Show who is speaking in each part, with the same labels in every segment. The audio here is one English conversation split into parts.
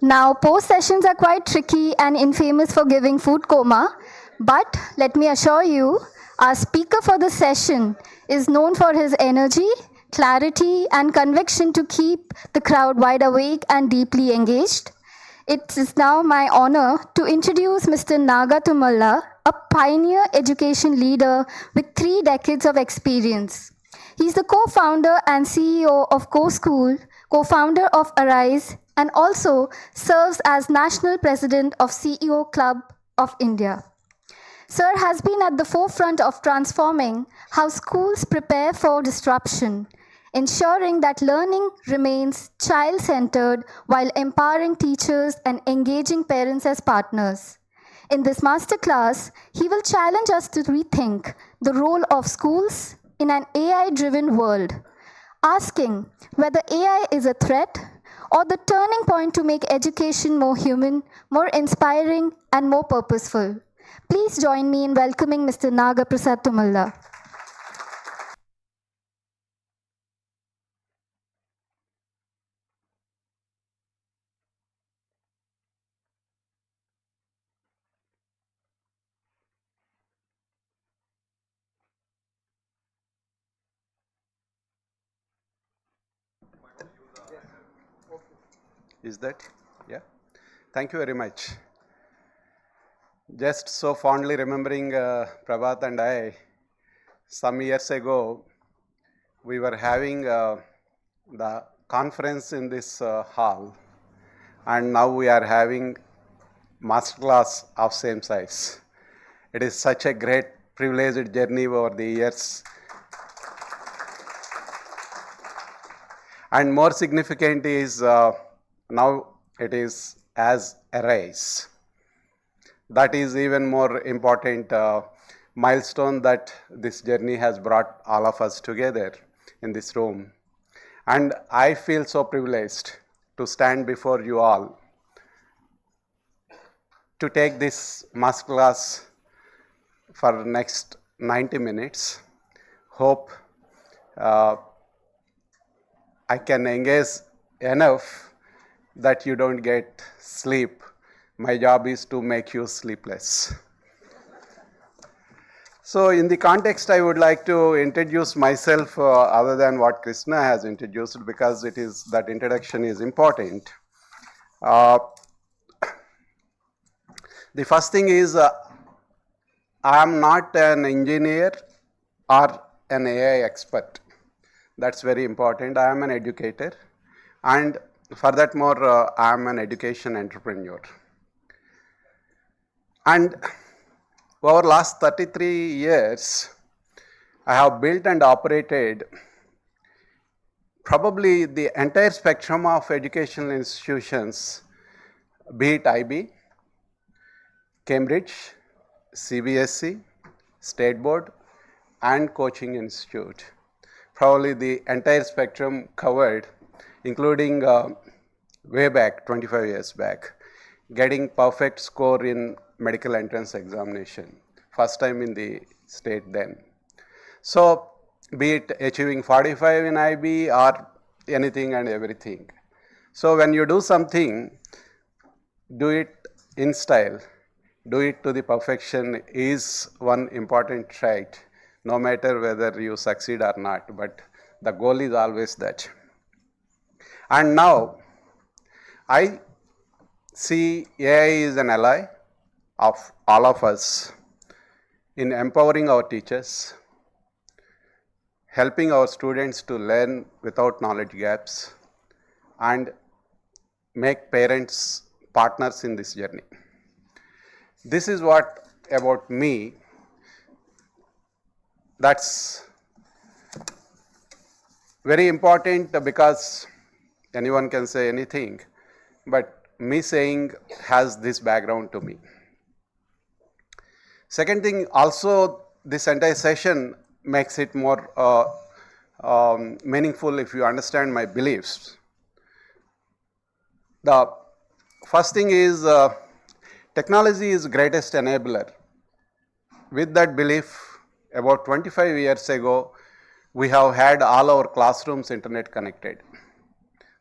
Speaker 1: Now, post sessions are quite tricky and infamous for giving food coma, but let me assure you, our speaker for the session is known for his energy, clarity, and conviction to keep the crowd wide awake and deeply engaged. It is now my honor to introduce Mr. Naga Tummala, a pioneer education leader with 3 decades of experience. He's the co-founder and CEO of Coschool, co-founder of Arise, and also serves as national president of CEO Club of India. Sir has been at the forefront of transforming how schools prepare for disruption, ensuring that learning remains child-centered while empowering teachers and engaging parents as partners. In this masterclass, he will challenge us to rethink the role of schools in an AI-driven world, asking whether AI is a threat or the turning point to make education more human, more inspiring, and more purposeful. Please join me in welcoming Mr. Naga Prasad Tummala.
Speaker 2: Is that? Yeah. Thank you very much. Just so fondly remembering Prabhat and I, some years ago, we were having the conference in this hall, and now we are having masterclass of same size. It is such a great privileged journey over the years. And more significant is now it is as Arise. That is even more important milestone that this journey has brought all of us together in this room. And I feel so privileged to stand before you all to take this masterclass for next 90 minutes. Hope I can engage enough that you don't get sleep. My job is to make you sleepless. So in the context, I would like to introduce myself other than what Krishna has introduced, because it is that introduction is important. The first thing is I am not an engineer or an AI expert. That's very important. I am an educator, and furthermore, I am an education entrepreneur. And over last 33 years, I have built and operated probably the entire spectrum of educational institutions, be it IB, Cambridge, CBSE, State Board, and Coaching Institute. Probably the entire spectrum covered, including way back, 25 years back, getting perfect score in medical entrance examination, first time in the state then. So, be it achieving 45 in IB or anything and everything. So, when you do something, do it in style, do it to the perfection is one important trait, no matter whether you succeed or not, but the goal is always that. And now, I see AI is an ally of all of us in empowering our teachers, helping our students to learn without knowledge gaps, and make parents partners in this journey. This is what about me. That's very important because anyone can say anything, but me saying has this background to me. Second thing, also this entire session makes it more meaningful if you understand my beliefs. The first thing is technology is greatest enabler. With that belief, about 25 years ago, we have had all our classrooms internet connected.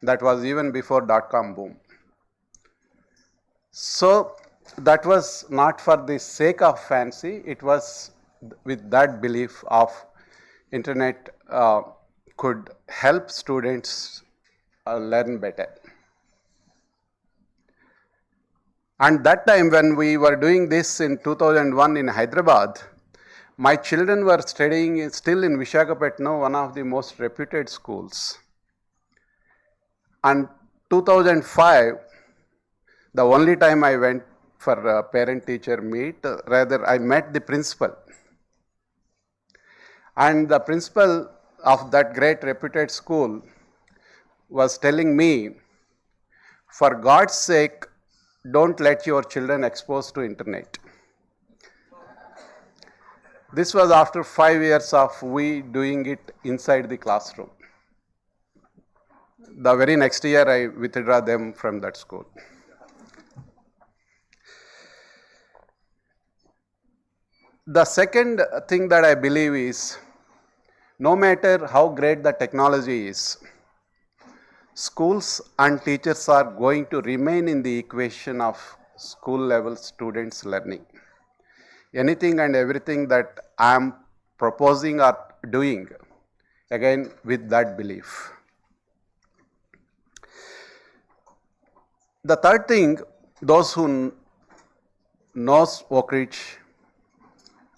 Speaker 2: That was even before .com boom. So that was not for the sake of fancy, it was with that belief of internet could help students learn better. And that time when we were doing this in 2001 in Hyderabad, my children were studying still in Visakhapatnam, one of the most reputed schools. And 2005, the only time I went for a parent-teacher meet, rather I met the principal. And the principal of that great reputed school was telling me, for God's sake, don't let your children exposed to internet. This was after 5 years of we doing it inside the classroom. The very next year, I withdrew them from that school. The second thing that I believe is, no matter how great the technology is, schools and teachers are going to remain in the equation of school level students' learning. Anything and everything that I am proposing or doing, again with that belief. The third thing, those who knows Oak Ridge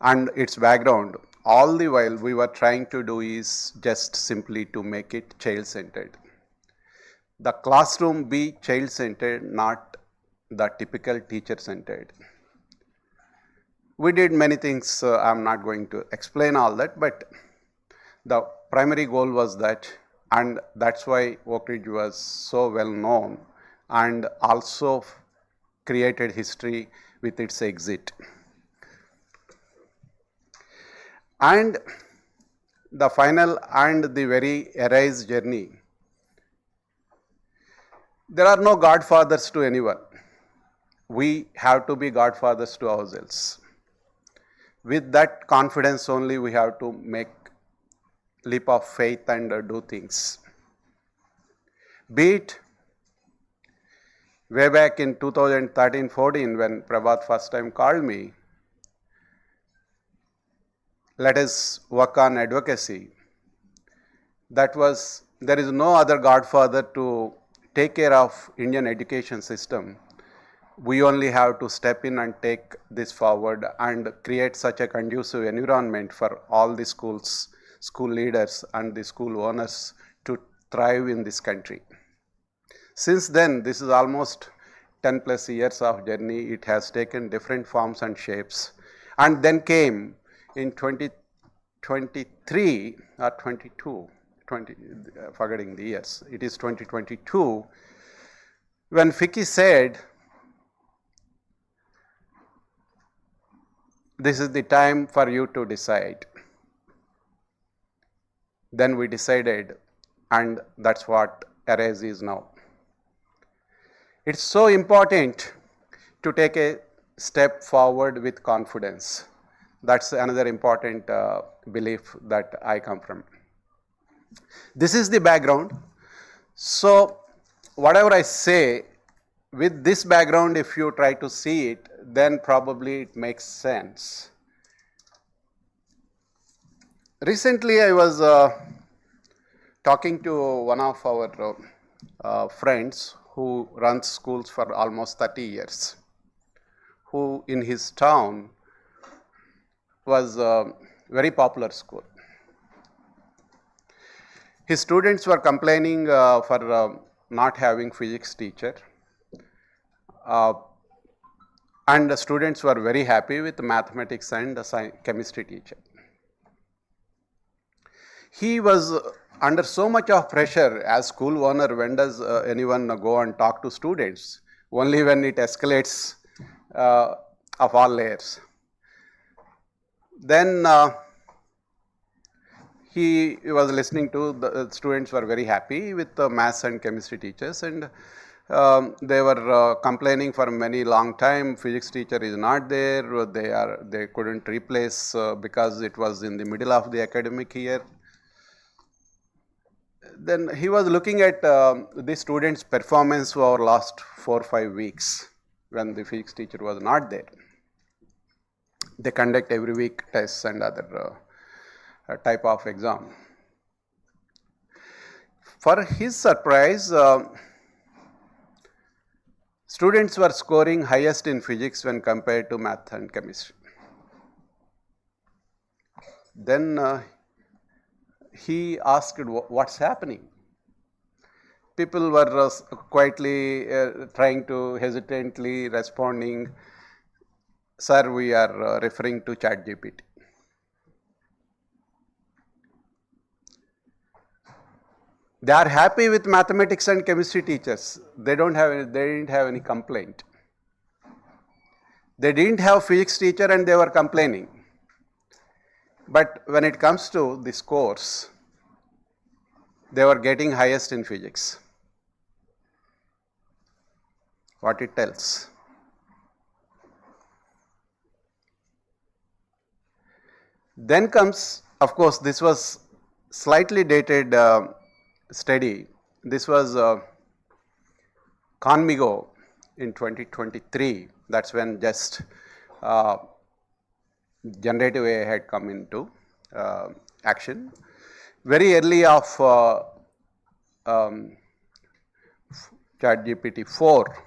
Speaker 2: and its background, all the while we were trying to do is just simply to make it child-centered. The classroom be child-centered, not the typical teacher-centered. We did many things, I'm not going to explain all that, but the primary goal was that, and that's why Oak Ridge was so well known and also created history with its exit. And the final and the very Arise journey. There are no godfathers to anyone. We have to be godfathers to ourselves. With that confidence only we have to make leap of faith and do things. Be it way back in 2013-14 when Prabhat first time called me, let us work on advocacy. That was, there is no other godfather to take care of Indian education system. We only have to step in and take this forward and create such a conducive environment for all the schools, school leaders and the school owners to thrive in this country. Since then, this is almost 10 plus years of journey. It has taken different forms and shapes. And then came in 2023 or 22, forgetting the years, it is 2022, when FICCI said, this is the time for you to decide. Then we decided, and that's what Arise is now. It's so important to take a step forward with confidence. That's another important belief that I come from. This is the background. So whatever I say, with this background, if you try to see it, then probably it makes sense. Recently, I was talking to one of our friends who runs schools for almost 30 years, who in his town was a very popular school. His students were complaining for not having physics teacher. And the students were very happy with mathematics and chemistry teacher. He was under so much of pressure as school owner. When does anyone go and talk to students? Only when it escalates of all layers. Then he was listening to the students were very happy with the maths and chemistry teachers, and they were complaining for many long time. Physics teacher is not there. They couldn't replace because it was in the middle of the academic year. Then he was looking at the students' performance over last 4 or 5 weeks when the physics teacher was not there. They conduct every week tests and other type of exam. For his surprise, students were scoring highest in physics when compared to math and chemistry. Then he asked what's happening. People were quietly trying to hesitantly responding, sir, we are referring to ChatGPT. They are happy with mathematics and chemistry teachers. They didn't have any complaint. They didn't have physics teacher and they were complaining. But when it comes to this course, they were getting highest in physics. What it tells. Then comes, of course, this was slightly dated study. This was Conmigo in 2023. That's when just generative AI had come into action. Very early of ChatGPT 4,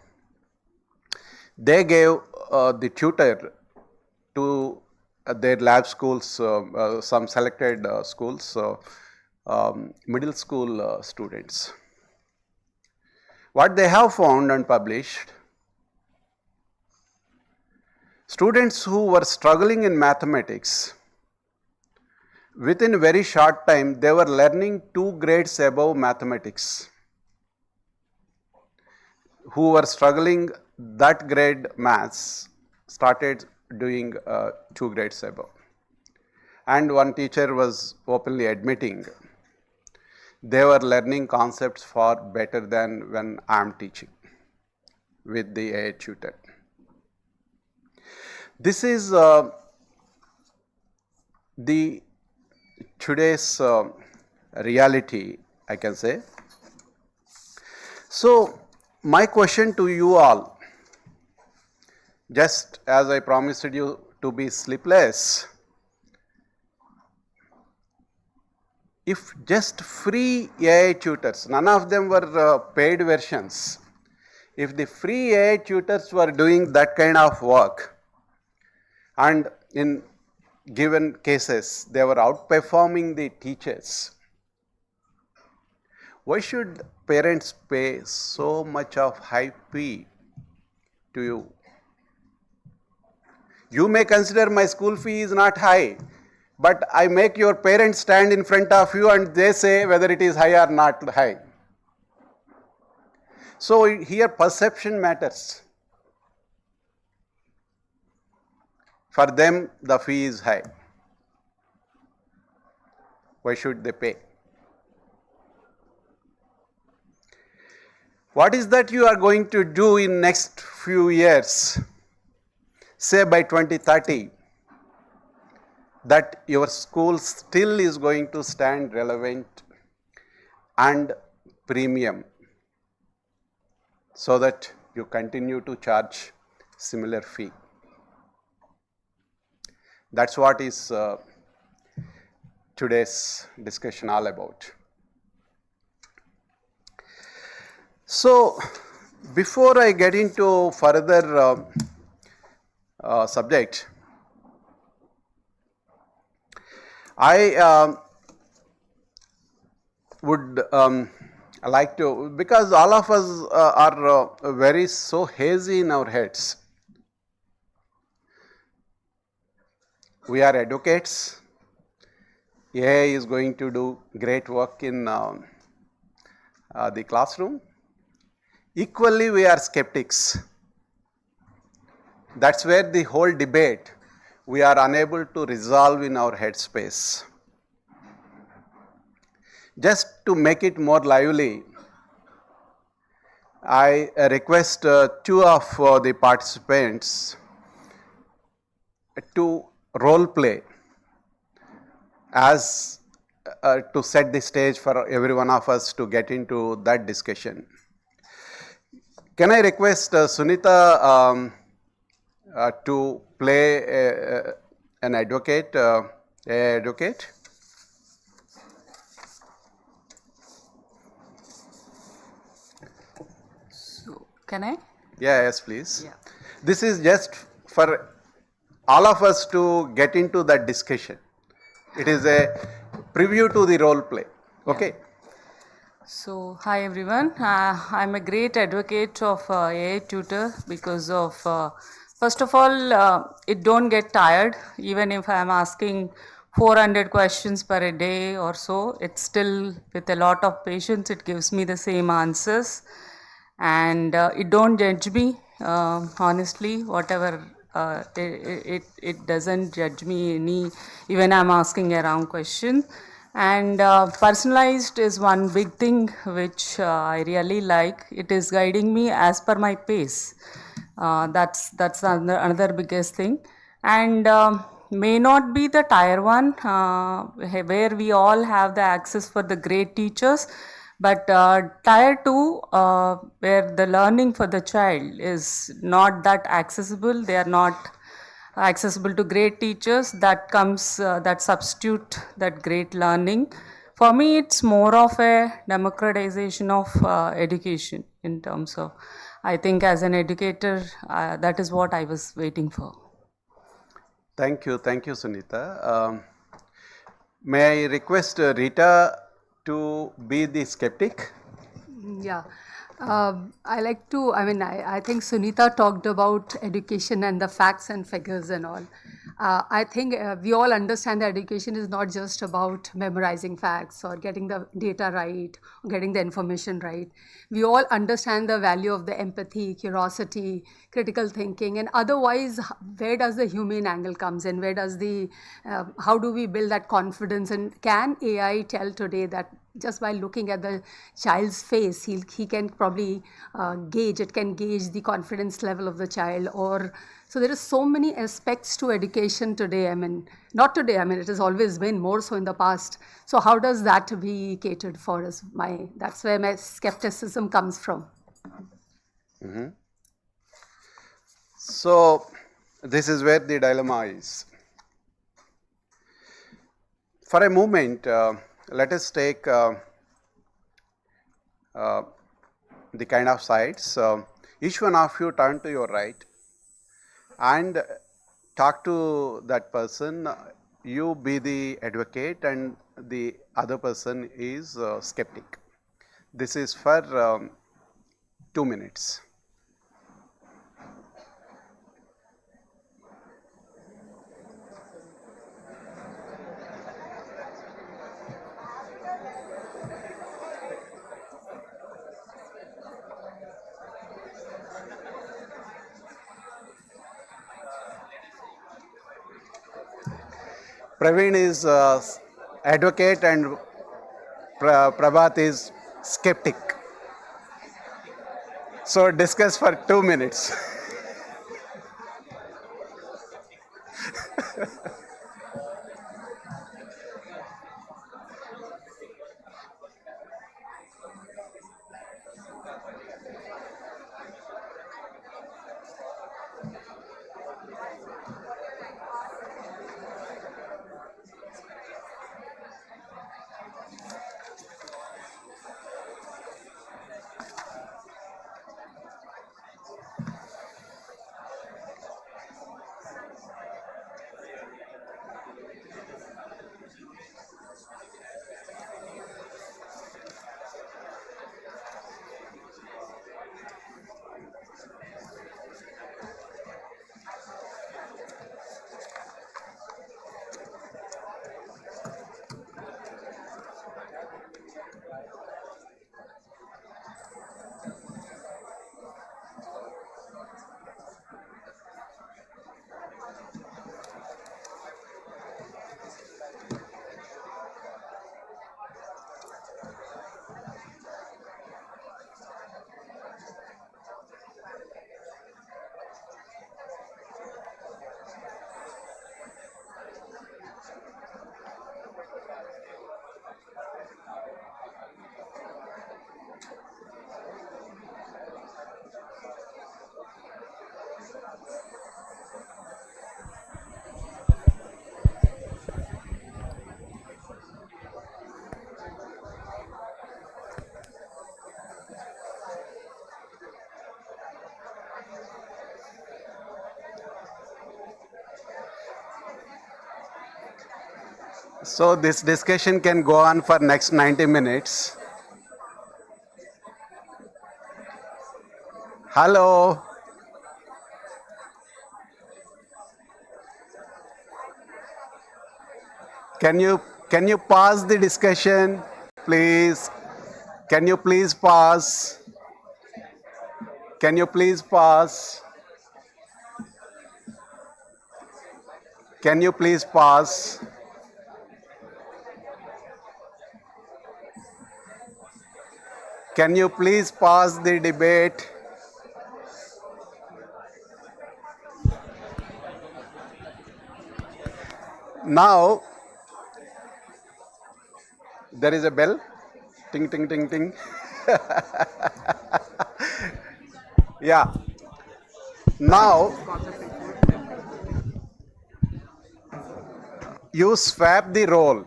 Speaker 2: they gave the tutor to their lab schools, some selected schools, middle school students. What they have found and published, students who were struggling in mathematics, within a very short time, they were learning 2 grades above mathematics. Who were struggling that grade maths started doing 2 grades above. And one teacher was openly admitting they were learning concepts far better than when I am teaching with the AI tutor. This is the today's reality, I can say. So, my question to you all, just as I promised you to be sleepless, if just free AI tutors, none of them were paid versions, if the free AI tutors were doing that kind of work, and in given cases they were outperforming the teachers, why should parents pay so much of high fee to you? You may consider my school fee is not high, but I make your parents stand in front of you and they say whether it is high or not high. So here perception matters. For them the fee is high. Why should they pay? What is that you are going to do in next few years, say by 2030, that your school still is going to stand relevant and premium, so that you continue to charge similar fee? That's what is today's discussion all about. So, before I get into further subject, I would like to, because all of us are very so hazy in our heads. We are advocates. AI is going to do great work in the classroom. Equally, we are skeptics. That's where the whole debate we are unable to resolve in our headspace. Just to make it more lively, I request 2 of the participants to role play as to set the stage for every one of us to get into that discussion. Can I request Sunita to play an advocate, advocate?
Speaker 3: So, can I?
Speaker 2: Yeah, yes, please.
Speaker 3: Yeah.
Speaker 2: This is just for all of us to get into that discussion. It is a preview to the role play. Okay.
Speaker 3: So, hi everyone. I'm a great advocate of AI tutor because of, first of all, it don't get tired. Even if I'm asking 400 questions per a day or so, it's still with a lot of patience. It gives me the same answers, and it don't judge me. Honestly, whatever it doesn't judge me any. Even I'm asking a wrong question. And personalized is one big thing which I really like. It is guiding me as per my pace. That's another biggest thing. And may not be the tier one where we all have the access for the great teachers, but tier two where the learning for the child is not that accessible. They are not accessible to great teachers. That comes that substitute that great learning. For me, it's more of a democratization of education in terms of, I think as an educator, that is what I was waiting for.
Speaker 2: Thank you, Sunita. May I request Rita to be the skeptic?
Speaker 4: Yeah. I think Sunita talked about education and the facts and figures and all. I think we all understand that education is not just about memorizing facts or getting the data right, or getting the information right. We all understand the value of the empathy, curiosity, critical thinking, and otherwise, where does the human angle comes in? Where does how do we build that confidence? And can AI tell today that just by looking at the child's face, he can probably it can gauge the confidence level of the child? Or so there is so many aspects to education today. I mean, not today, I mean, it has always been more so in the past. So how does that be catered for? That's where my skepticism comes from.
Speaker 2: Mm-hmm. So this is where the dilemma is. For a moment, let us take the kind of sides. Each one of you turn to your right and talk to that person. You be the advocate and the other person is skeptic. This is for 2 minutes. Praveen is advocate and Prabhat is skeptic. So discuss for 2 minutes. So this discussion can go on for next 90 minutes. Hello. Can you pause the discussion, please? Can you please pause? Can you please pause? Can you please pause? Can you please pause the debate? Now, there is a bell. Ting, ting, ting, ting. Yeah. Now, you swap the role.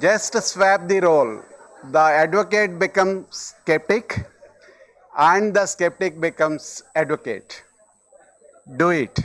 Speaker 2: Just swap the role. The advocate becomes skeptic and the skeptic becomes advocate. Do it.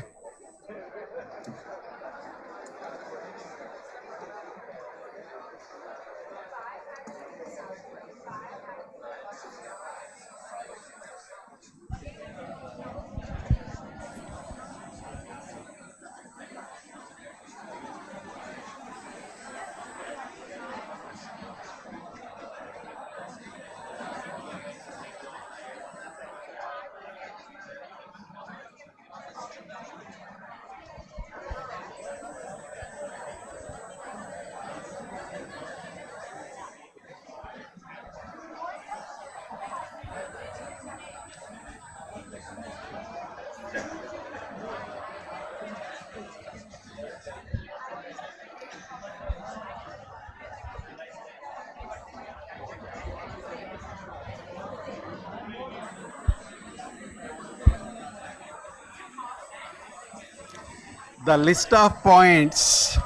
Speaker 2: The list of points,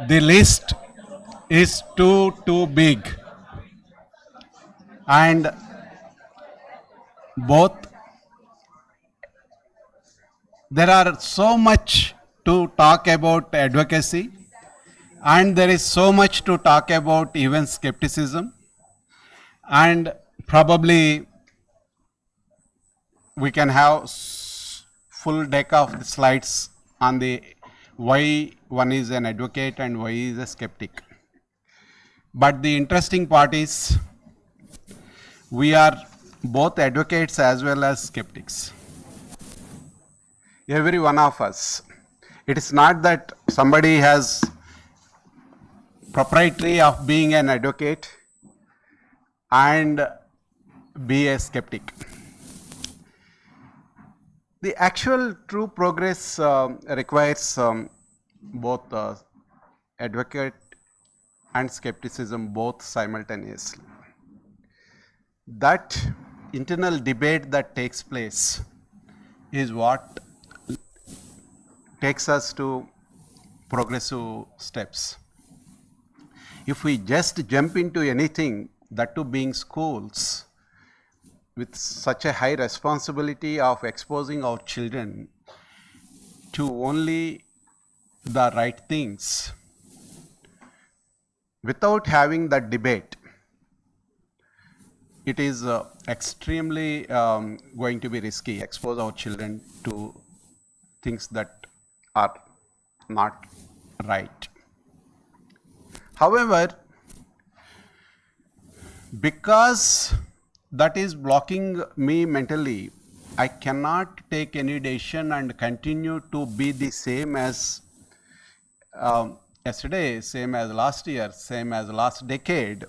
Speaker 2: the list is too big, and both there are so much to talk about advocacy, and there is so much to talk about even skepticism, and probably we can have full deck of the slides on the why one is an advocate and why is a skeptic. But the interesting part is we are both advocates as well as skeptics. Every one of us. It is not that somebody has proprietary of being an advocate and be a skeptic. The actual true progress requires both advocate and skepticism both simultaneously. That internal debate that takes place is what takes us to progressive steps. If we just jump into anything, that too being schools, with such a high responsibility of exposing our children to only the right things, without having that debate, it is extremely going to be risky. Expose our children to things that are not right. However, because that is blocking me mentally, I cannot take any decision and continue to be the same as yesterday, same as last year, same as last decade.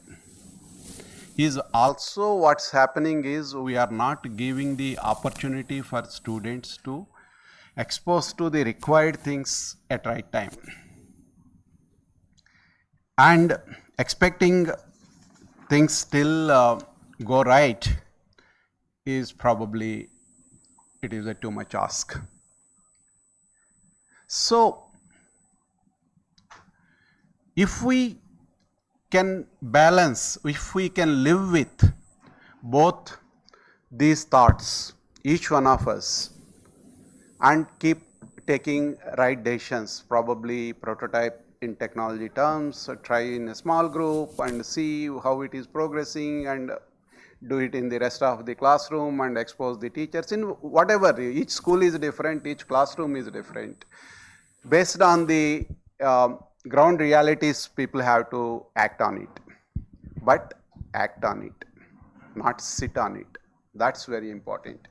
Speaker 2: Is also what's happening is we are not giving the opportunity for students to expose to the required things at right time. And expecting things still go right is probably, it is a too much ask. So, if we can balance, if we can live with both these thoughts, each one of us, and keep taking right decisions, probably prototype in technology terms, try in a small group and see how it is progressing, and do it in the rest of the classroom and expose the teachers in whatever. Each school is different, each classroom is different. Based on the ground realities, people have to act on it, but act on it, not sit on it. That's very important.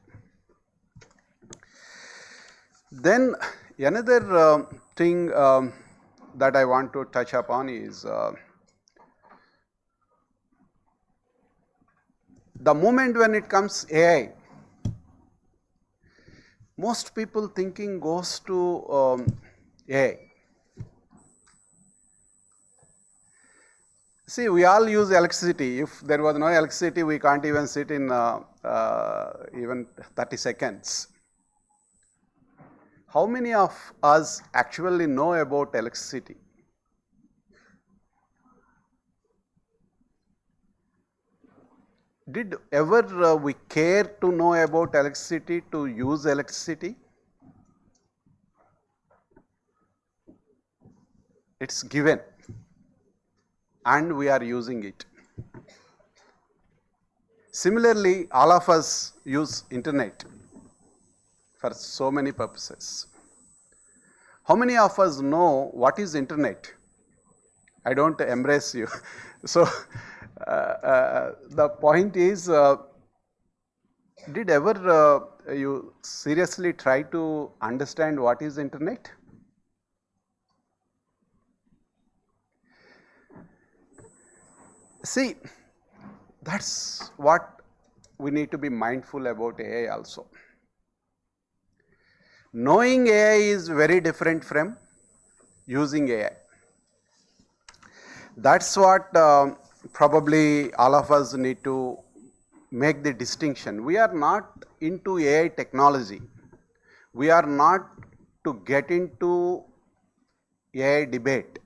Speaker 2: Then another thing that I want to touch upon is the moment when it comes AI, most people thinking goes to AI. See, we all use electricity. If there was no electricity, we can't even sit in even 30 seconds. How many of us actually know about electricity? Did ever we care to know about electricity, to use electricity? It's given, and we are using it. Similarly, all of us use internet for so many purposes. How many of us know what is internet? I don't embrace you. So the point is, did ever you seriously try to understand what is internet? See, that's what we need to be mindful about AI also. Knowing AI is very different from using AI. That's what probably all of us need to make the distinction. We are not into AI technology. We are not to get into AI debate.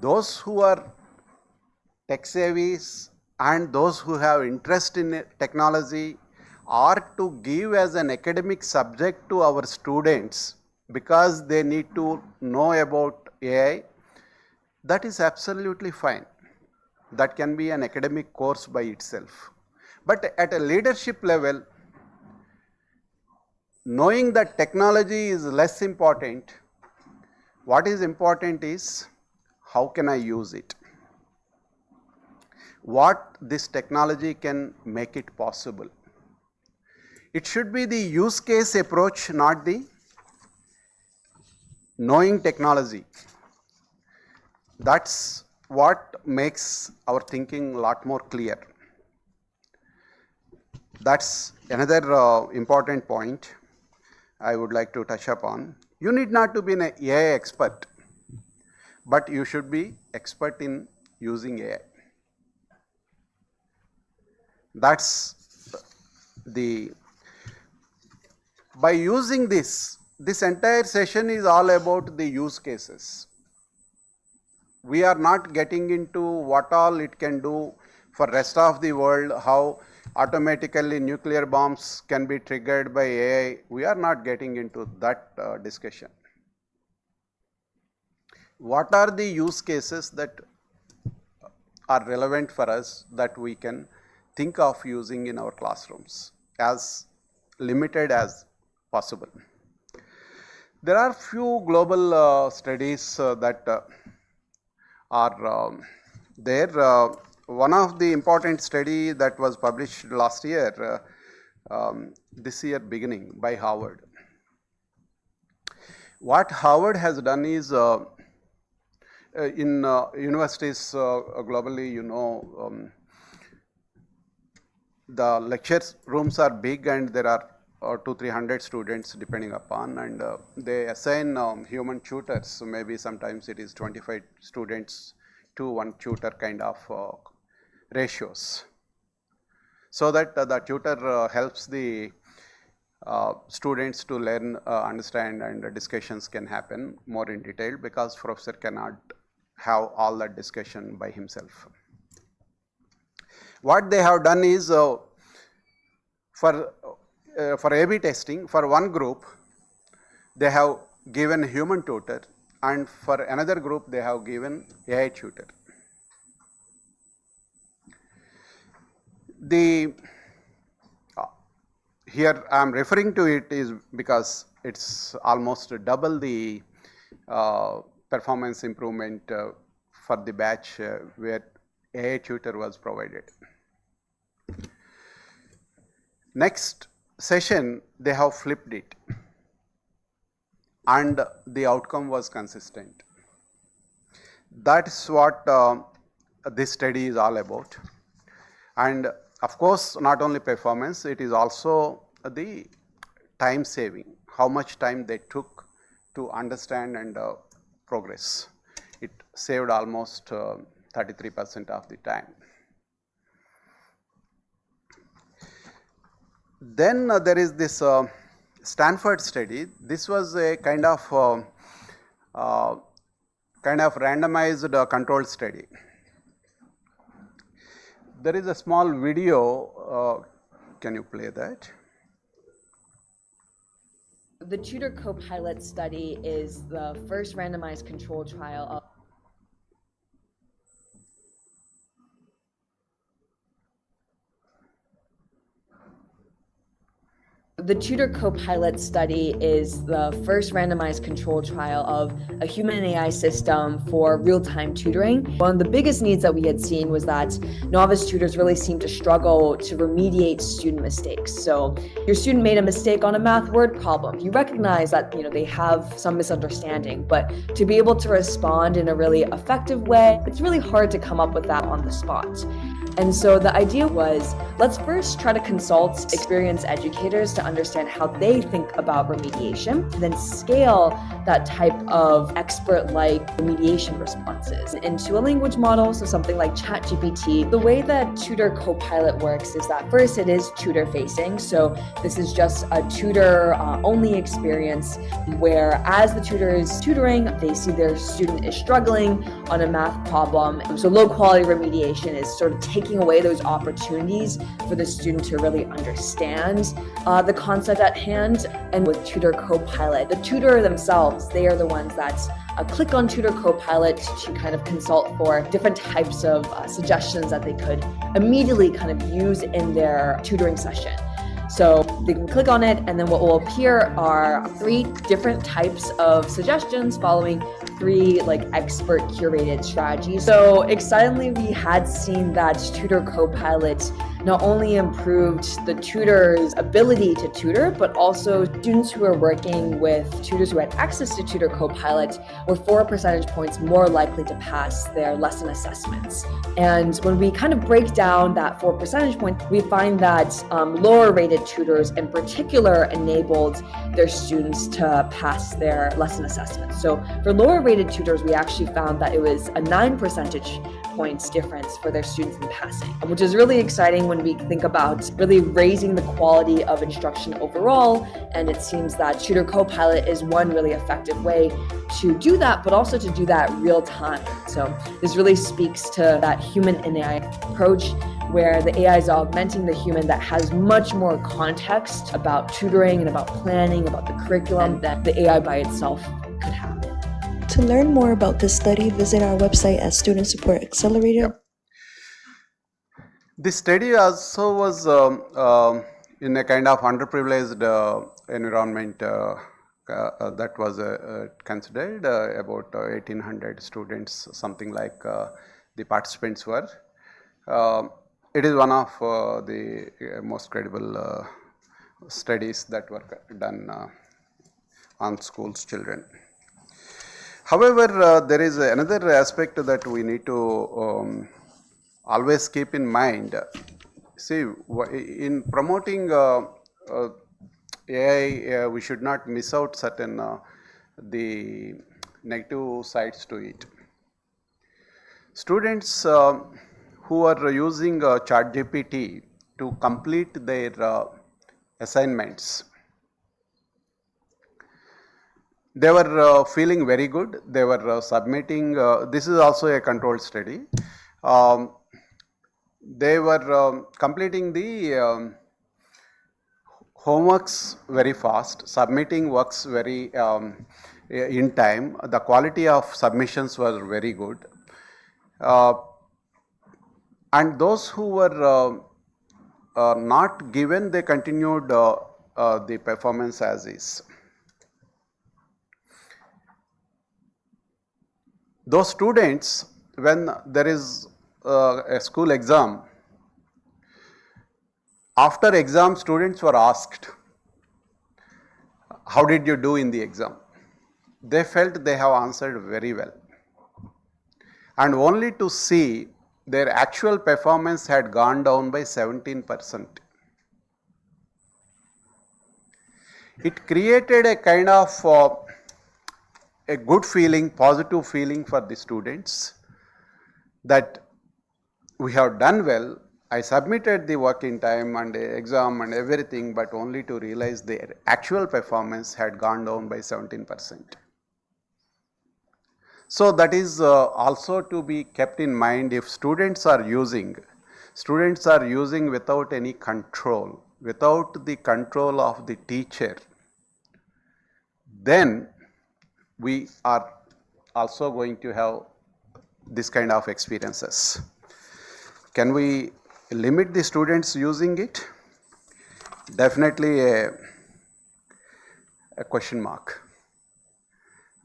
Speaker 2: Those who are tech savvy and those who have interest in technology are to give as an academic subject to our students because they need to know about AI. That is absolutely fine. That can be an academic course by itself. But at a leadership level, knowing that technology is less important, what is important is how can I use it? What this technology can make it possible. It should be the use case approach, not the knowing technology. That's what makes our thinking a lot more clear. That's another important point I would like to touch upon. You need not to be an AI expert, but you should be expert in using AI. That's by using this entire session is all about the use cases. We are not getting into what all it can do for rest of the world, how automatically nuclear bombs can be triggered by AI. We are not getting into that discussion. What are the use cases that are relevant for us that we can think of using in our classrooms as limited as possible? There are few global studies that are there. One of the important study that was published last year, this year beginning by Harvard. What Harvard has done is in universities globally, the lecture rooms are big and there are 200-300 students depending upon, and they assign human tutors. So maybe sometimes it is 25 students to one tutor kind of ratios, so that the tutor helps the students to learn, understand, and discussions can happen more in detail because professor cannot have all that discussion by himself. What they have done is for for A/B testing, for one group, they have given human tutor, and for another group, they have given AI tutor. Here I am referring to it is because it's almost double the performance improvement for the batch where AI tutor was provided. Next session, they have flipped it, and the outcome was consistent. That's what this study is all about. And of course, not only performance, it is also the time saving, how much time they took to understand and progress. It saved almost 33% of the time. Then there is this Stanford study. This was a kind of randomized controlled study. There is a small video. Can you play that?
Speaker 5: The Tutor Copilot study is the first randomized control trial of The Tutor Copilot study is the first randomized control trial of a human and AI system for real-time tutoring. One of the biggest needs that we had seen was that novice tutors really seem to struggle to remediate student mistakes. So your student made a mistake on a math word problem. You recognize that they have some misunderstanding, but to be able to respond in a really effective way, it's really hard to come up with that on the spot. And so the idea was, let's first try to consult experienced educators to understand how they think about remediation, then scale that type of expert-like remediation responses into a language model, so something like ChatGPT. The way that Tutor Copilot works is that first it is tutor-facing, so this is just a tutor-only experience where as the tutor is tutoring, they see their student is struggling on a math problem. So low-quality remediation is sort of taking away those opportunities for the student to really understand the concept at hand. And with Tutor Copilot, the tutor themselves, they are the ones that click on Tutor Copilot to kind of consult for different types of suggestions that they could immediately kind of use in their tutoring session. So they can click on it, and then what will appear are 3 different types of suggestions following 3 expert curated strategies. So excitingly, we had seen that Tutor Copilot not only improved the tutor's ability to tutor, but also students who are working with tutors who had access to Tutor Copilot were 4 percentage points more likely to pass their lesson assessments. And when we kind of break down that 4 percentage points, we find that lower rated tutors in particular enabled their students to pass their lesson assessments. So for lower rated tutors, we actually found that it was a 9 percentage points difference for their students in passing, which is really exciting when we think about really raising the quality of instruction overall. And it seems that Tutor Copilot is one really effective way to do that, but also to do that real time. So this really speaks to that human and AI approach, where the AI is augmenting the human that has much more context about tutoring and about planning, about the curriculum that the AI by itself could have.
Speaker 6: To learn more about this study, visit our website at Student Support Accelerator.
Speaker 2: Yep. This study also was in a kind of underprivileged environment that was considered about 1,800 students, something like the participants were. It is one of the most credible studies that were done on schools' children. However, there is another aspect that we need to always keep in mind. See, in promoting AI, we should not miss out certain the negative sides to it. Students who are using ChatGPT to complete their assignments, they were feeling very good. They were submitting. This is also a controlled study. They were completing the homeworks very fast, submitting works very in time. The quality of submissions was very good. And those who were not given, they continued the performance as is. Those students, when there is a school exam, after exam students were asked, how did you do in the exam? They felt they have answered very well. And only to see their actual performance had gone down by 17%. It created a kind of a good feeling, positive feeling for the students that we have done well. I submitted the work in time and the exam and everything, but only to realize their actual performance had gone down by 17%. So that is also to be kept in mind. If students are using without any control, without the control of the teacher, then we are also going to have this kind of experiences. Can we limit the students using it? Definitely a question mark.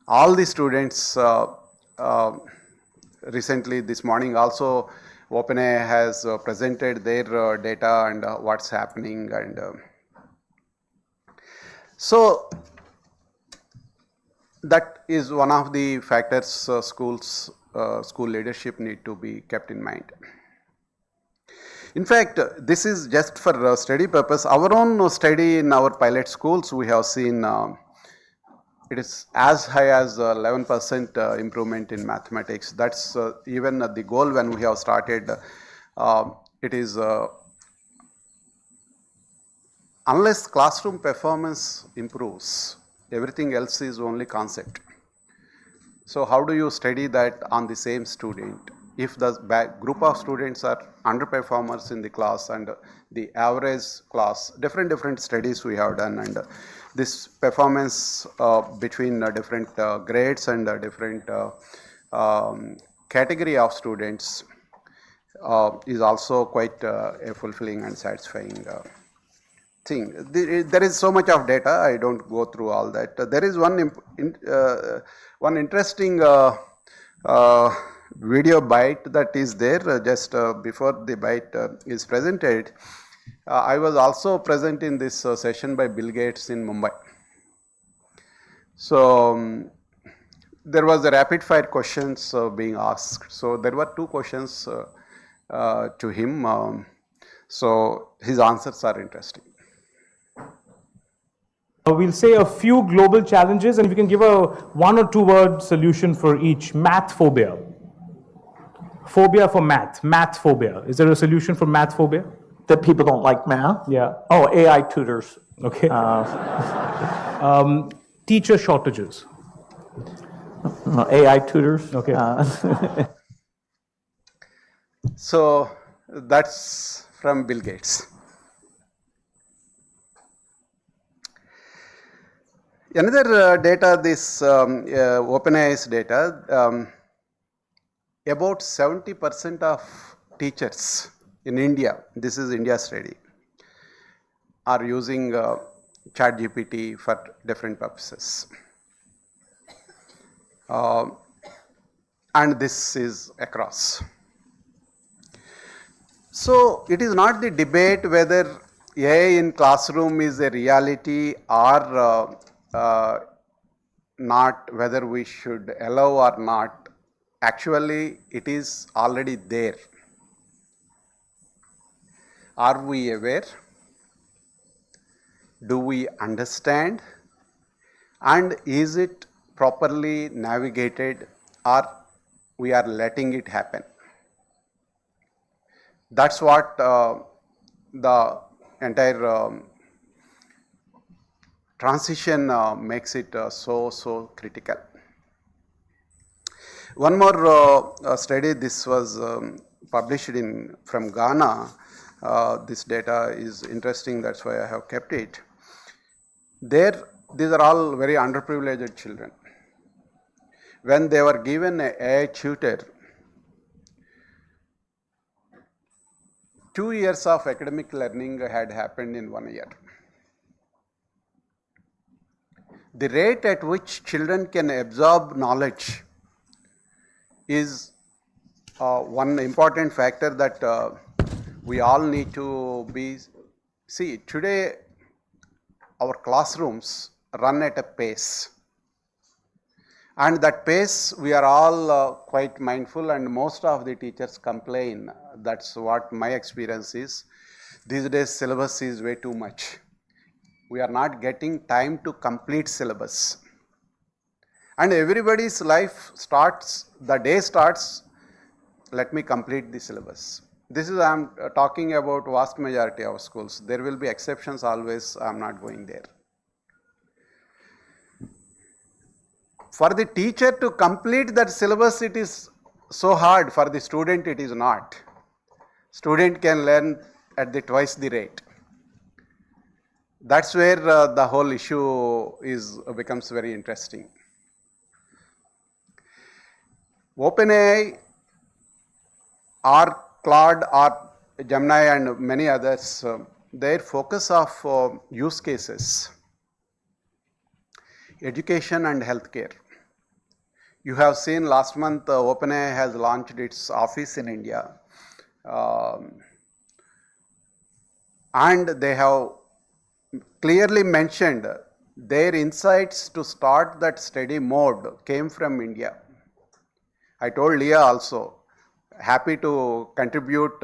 Speaker 2: All the students recently this morning also OpenAI has presented their data and what's happening, and so that is one of the factors school leadership need to be kept in mind. In fact, this is just for study purpose. Our own study in our pilot schools, we have seen it is as high as 11% improvement in mathematics. That's even the goal when we have started. It is unless classroom performance improves, everything else is only concept. So how do you study that on the same student? If the group of students are underperformers in the class and the average class, different studies we have done, and this performance between different grades and different category of students is also quite a fulfilling and satisfying thing. There is so much of data, I don't go through all that. There is one interesting video bite that is there just before the bite is presented. I was also present in this session by Bill Gates in Mumbai. So there was a rapid fire questions being asked. So there were two questions to him. So his answers are interesting.
Speaker 7: We'll say a few global challenges, and if you can give a 1 or 2 word solution for each. Math phobia. Phobia for math. Math phobia. Is there a solution for math phobia?
Speaker 8: That people don't like math?
Speaker 7: Yeah.
Speaker 8: Oh, AI tutors.
Speaker 7: Okay. Teacher shortages.
Speaker 8: AI tutors.
Speaker 7: Okay.
Speaker 2: So that's from Bill Gates. Another data, this OpenAI's data, about 70% of teachers in India, this is India study, are using ChatGPT for different purposes. And this is across. So it is not the debate whether AI in classroom is a reality or not, whether we should allow or not. Actually, it is already there. Are we aware? Do we understand? And is it properly navigated, or we are letting it happen? That's what the entire transition makes it so critical. One more study, this was published from Ghana. This data is interesting, that's why I have kept it. These are all very underprivileged children. When they were given a AI tutor, 2 years of academic learning had happened in 1 year. The rate at which children can absorb knowledge is one important factor that we all need to be. See, today our classrooms run at a pace. And that pace, we are all quite mindful, and most of the teachers complain. That's what my experience is. These days, syllabus is way too much. We are not getting time to complete syllabus. And everybody's life starts, the day starts, let me complete the syllabus. This is, I'm talking about vast majority of schools. There will be exceptions always, I'm not going there. For the teacher to complete that syllabus, it is so hard. For the student, it is not. Student can learn at the twice the rate. That's where the whole issue becomes very interesting. OpenAI or Claude or Gemini and many others, their focus of use cases, education and healthcare. You have seen last month OpenAI has launched its office in India, and they have clearly mentioned their insights to start that study mode came from India. I told Leah also, happy to contribute.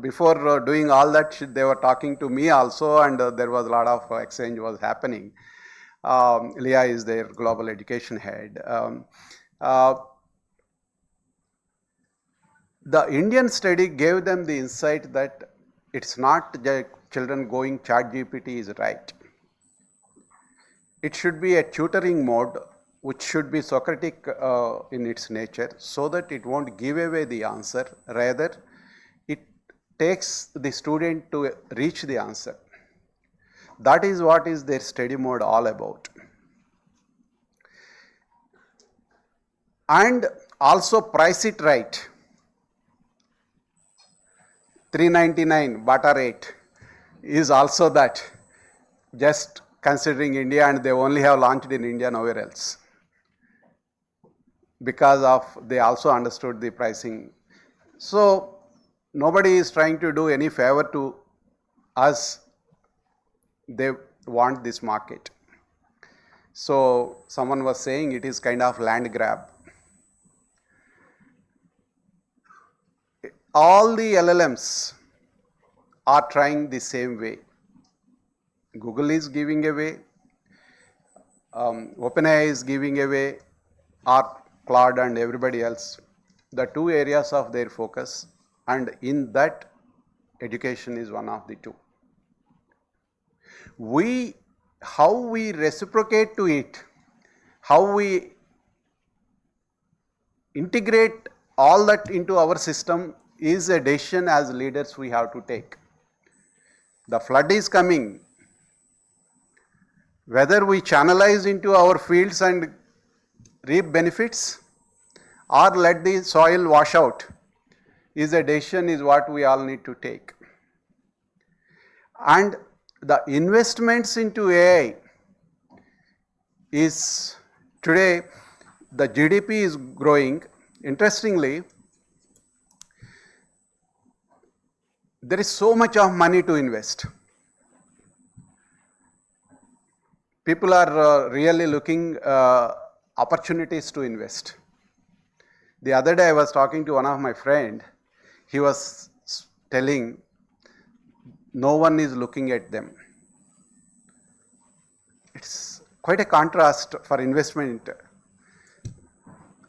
Speaker 2: Before doing all that, they were talking to me also, and there was a lot of exchange was happening. Leah is their global education head. The Indian study gave them the insight that it's not the children going ChatGPT is right. It should be a tutoring mode which should be Socratic in its nature, so that it won't give away the answer, rather it takes the student to reach the answer. That is what is their study mode all about. And also price it right. $399 Bata rate is also that, just considering India, and they only have launched in India, nowhere else. Because of, they also understood the pricing. So nobody is trying to do any favor to us. They want this market. So someone was saying it is kind of land grab. All the LLMs are trying the same way. Google is giving away, OpenAI is giving away, or Claude and everybody else, the two areas of their focus, and in that education is one of the two. How we reciprocate to it, how we integrate all that into our system is a decision as leaders we have to take. The flood is coming. Whether we channelize into our fields and reap benefits or let the soil wash out is a decision is what we all need to take. And the investments into AI is today, the GDP is growing. Interestingly, there is so much of money to invest. People are really looking opportunities to invest. The other day I was talking to one of my friend. He was telling no one is looking at them. It's quite a contrast for investment.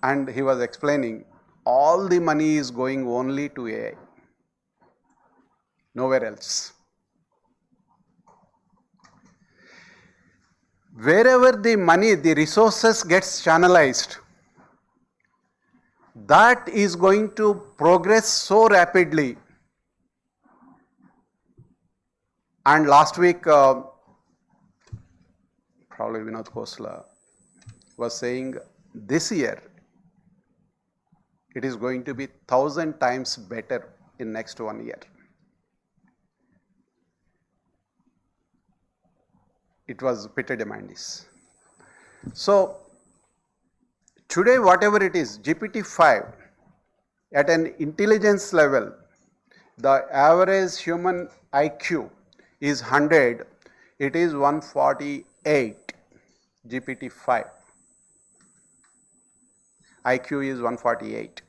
Speaker 2: And he was explaining all the money is going only to AI. Nowhere else. Wherever the money, the resources gets channelized, that is going to progress so rapidly. And last week, probably Vinod Khosla, was saying this year it is going to be 1,000 times better in next 1 year. It was Peter Diamandis. So today, whatever it is, GPT-5 at an intelligence level, the average human IQ is 100, it is 148, GPT-5. IQ is 148.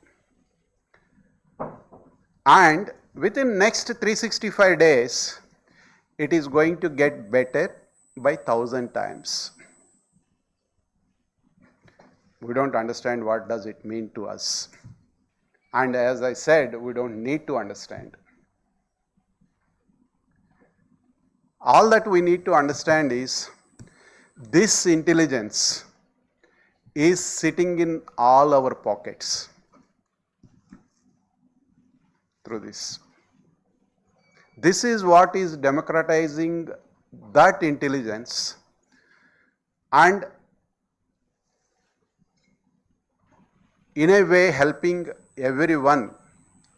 Speaker 2: And within next 365 days, it is going to get better by 1,000 times. We don't understand what does it mean to us. And as I said, we don't need to understand. All that we need to understand is this intelligence is sitting in all our pockets through this. This is what is democratizing that intelligence and in a way helping everyone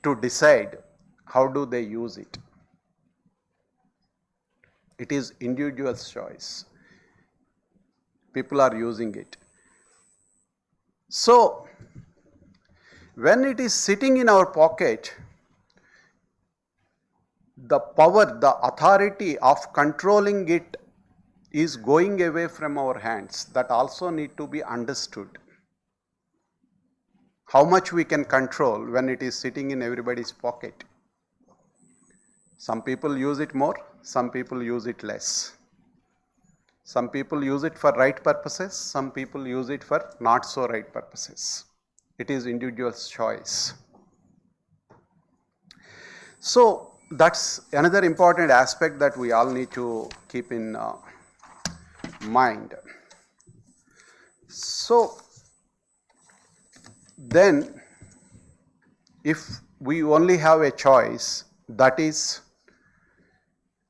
Speaker 2: to decide how do they use it. It is individual's choice. People are using it. So, when it is sitting in our pocket, the power, the authority of controlling it is going away from our hands. That also need to be understood. How much we can control when it is sitting in everybody's pocket. Some people use it more, some people use it less. Some people use it for right purposes, some people use it for not so right purposes. It is individual's choice. So that's another important aspect that we all need to keep in mind. So then, if we only have a choice, that is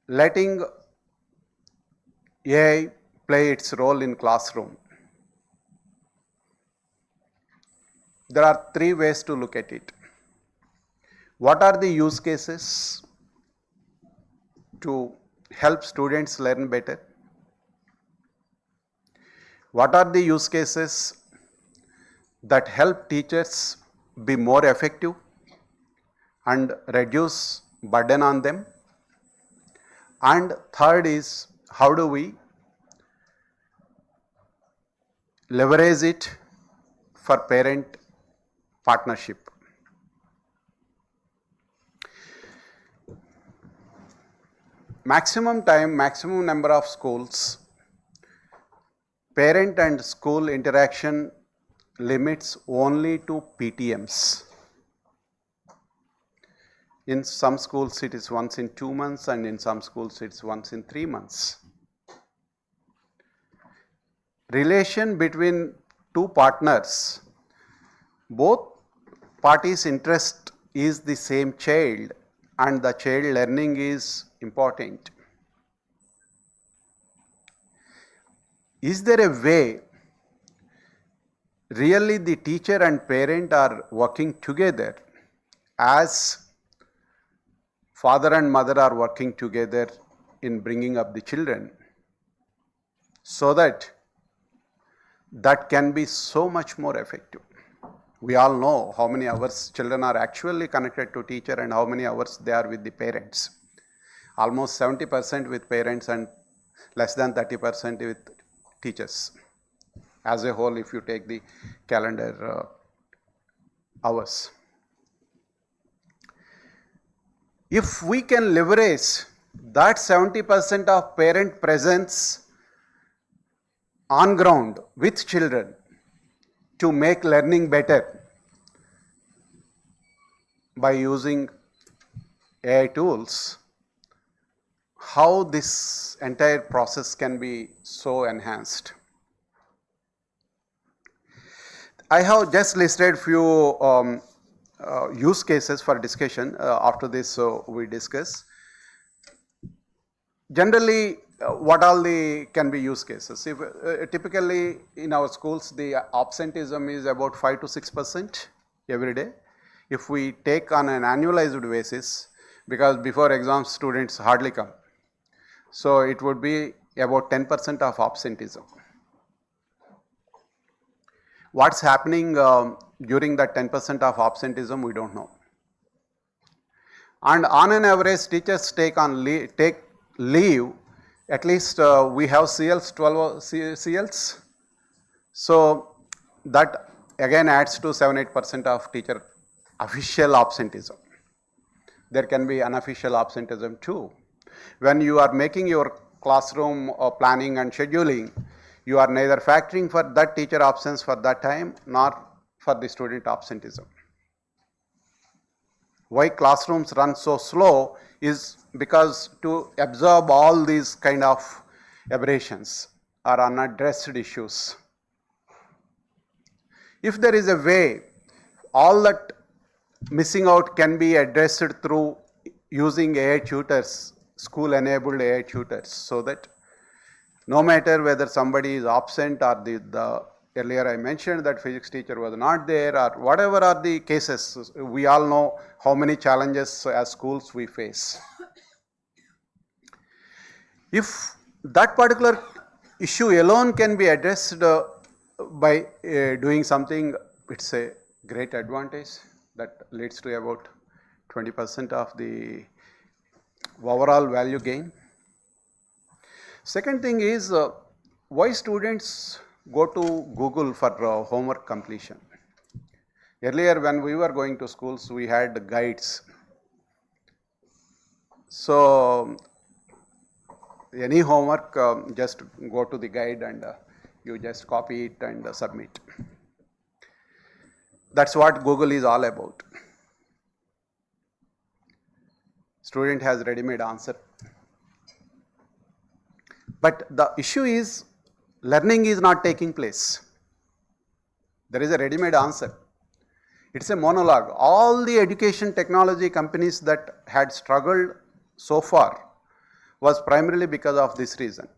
Speaker 2: letting AI play its role in classroom. There are three ways to look at it. What are the use cases to help students learn better? What are the use cases that help teachers be more effective and reduce burden on them? And third is, how do we leverage it for parent partnership? Maximum time, maximum number of schools, parent and school interaction limits only to PTMs. In some schools it is once in 2 months and in some schools it's once in 3 months. Relation between two partners, both parties' interest is the same child and the child learning is important. Is there a way really the teacher and parent are working together as father and mother are working together in bringing up the children, so that that can be so much more effective? We all know how many hours children are actually connected to teacher and how many hours they are with the parents. Almost 70% with parents and less than 30% with teachers. As a whole, if you take the calendar hours. If we can leverage that 70% of parent presence on ground with children to make learning better by using AI tools, how this entire process can be so enhanced. I have just listed few use cases for discussion. After this we discuss. Generally, what all the can be use cases? If, typically in our schools, the absenteeism is about 5 to 6% every day. If we take on an annualized basis, because before exams students hardly come, so it would be about 10% of absenteeism. What's happening during that 10% of absenteeism, we don't know. And on an average, teachers take leave, at least we have CLs, 12 CLs. So that again adds to 7-8% of teacher official absenteeism. There can be unofficial absenteeism too. When you are making your classroom planning and scheduling, you are neither factoring for that teacher absence for that time nor for the student absenteeism. Why classrooms run so slow is because to absorb all these kind of aberrations or unaddressed issues. If there is a way, all that missing out can be addressed through using AI tutors, school-enabled AI tutors, so that no matter whether somebody is absent or the earlier I mentioned that physics teacher was not there or whatever are the cases, we all know how many challenges as schools we face. If that particular issue alone can be addressed by doing something, it's a great advantage that leads to about 20% of the overall value gain. Second thing is why students go to Google for homework completion. Earlier when we were going to schools, we had guides. So any homework, just go to the guide and you just copy it and submit. That's what Google is all about. Student has ready-made answer. But the issue is learning is not taking place. There is a ready-made answer. It's a monologue. All the education technology companies that had struggled so far was primarily because of this reason.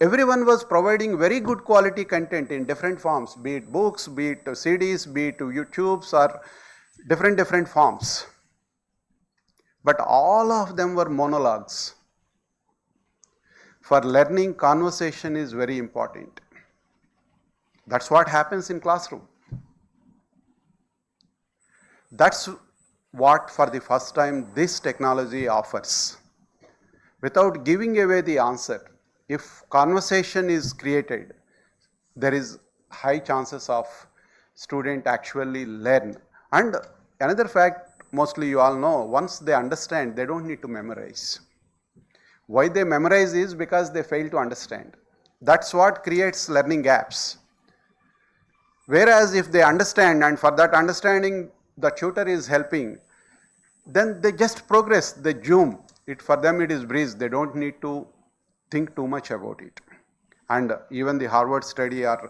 Speaker 2: Everyone was providing very good quality content in different forms, be it books, be it CDs, be it YouTubes or different forms. But all of them were monologues. For learning, conversation is very important. That's what happens in classroom. That's what for the first time this technology offers. Without giving away the answer, if conversation is created, there is high chances of student actually learn. And another fact, mostly you all know, once they understand, they don't need to memorize. Why they memorize is because they fail to understand. That's what creates learning gaps. Whereas if they understand and for that understanding the tutor is helping, then they just progress, they zoom. For them it is breeze, they don't need to think too much about it. And even the Harvard study or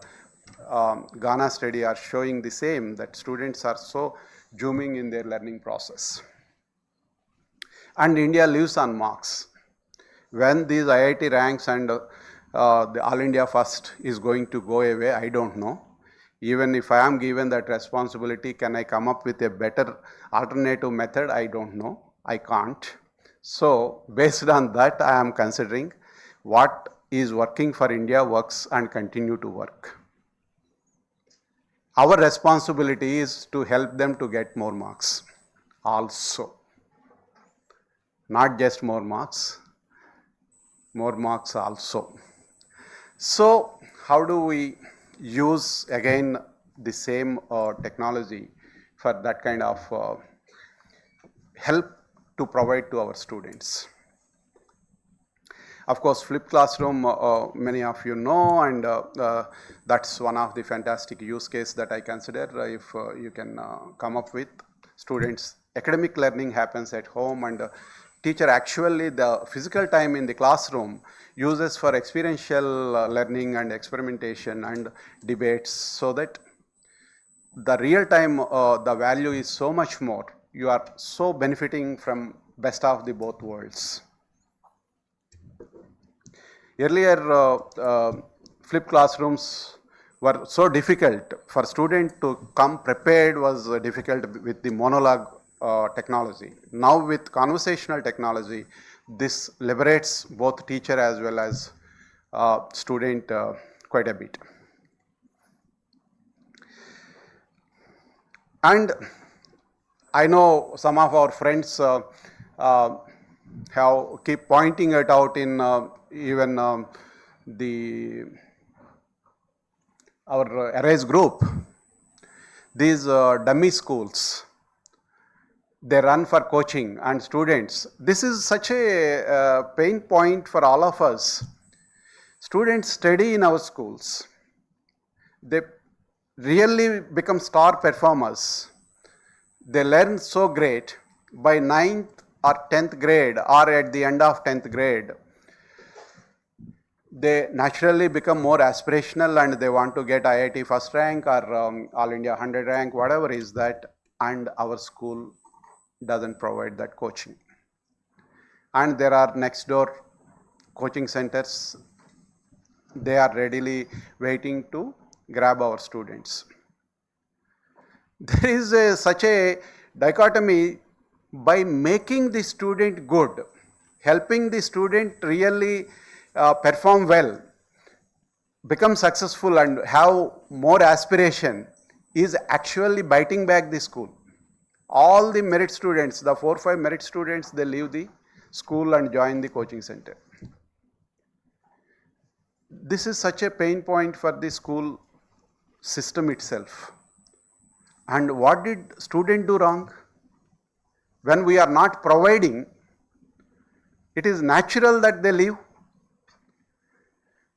Speaker 2: Ghana study are showing the same, that students are so zooming in their learning process. And India lives on marks. When these IIT ranks and the All India First is going to go away, I don't know. Even if I am given that responsibility, can I come up with a better alternative method? I don't know. I can't. So based on that, I am considering what is working for India works and continue to work. Our responsibility is to help them to get more marks also. Not just more marks also. So how do we use again the same technology for that kind of help to provide to our students? Of course, flipped classroom, many of you know, and that's one of the fantastic use case that I consider if you can come up with. Students, academic learning happens at home, and teacher actually the physical time in the classroom uses for experiential learning and experimentation and debates, so that the real time the value is so much more. You are so benefiting from best of the both worlds. Earlier, flipped classrooms were so difficult. For student to come prepared was difficult with the monologue technology. Now with conversational technology, this liberates both teacher as well as student quite a bit. And I know some of our friends have keep pointing it out in even our Arise group. These dummy schools, they run for coaching and students. This is such a pain point for all of us. Students study in our schools. They really become star performers. They learn so great by 9th or 10th grade or at the end of 10th grade. They naturally become more aspirational and they want to get IIT first rank or All India 100 rank, whatever is that, and our school doesn't provide that coaching. And there are next door coaching centers, they are readily waiting to grab our students. There is such a dichotomy. By making the student good, helping the student really perform well, become successful and have more aspiration, is actually biting back the school. All the merit students, the 4 or 5 merit students, they leave the school and join the coaching center. This is such a pain point for the school system itself. And what did student do wrong? When we are not providing, it is natural that they leave.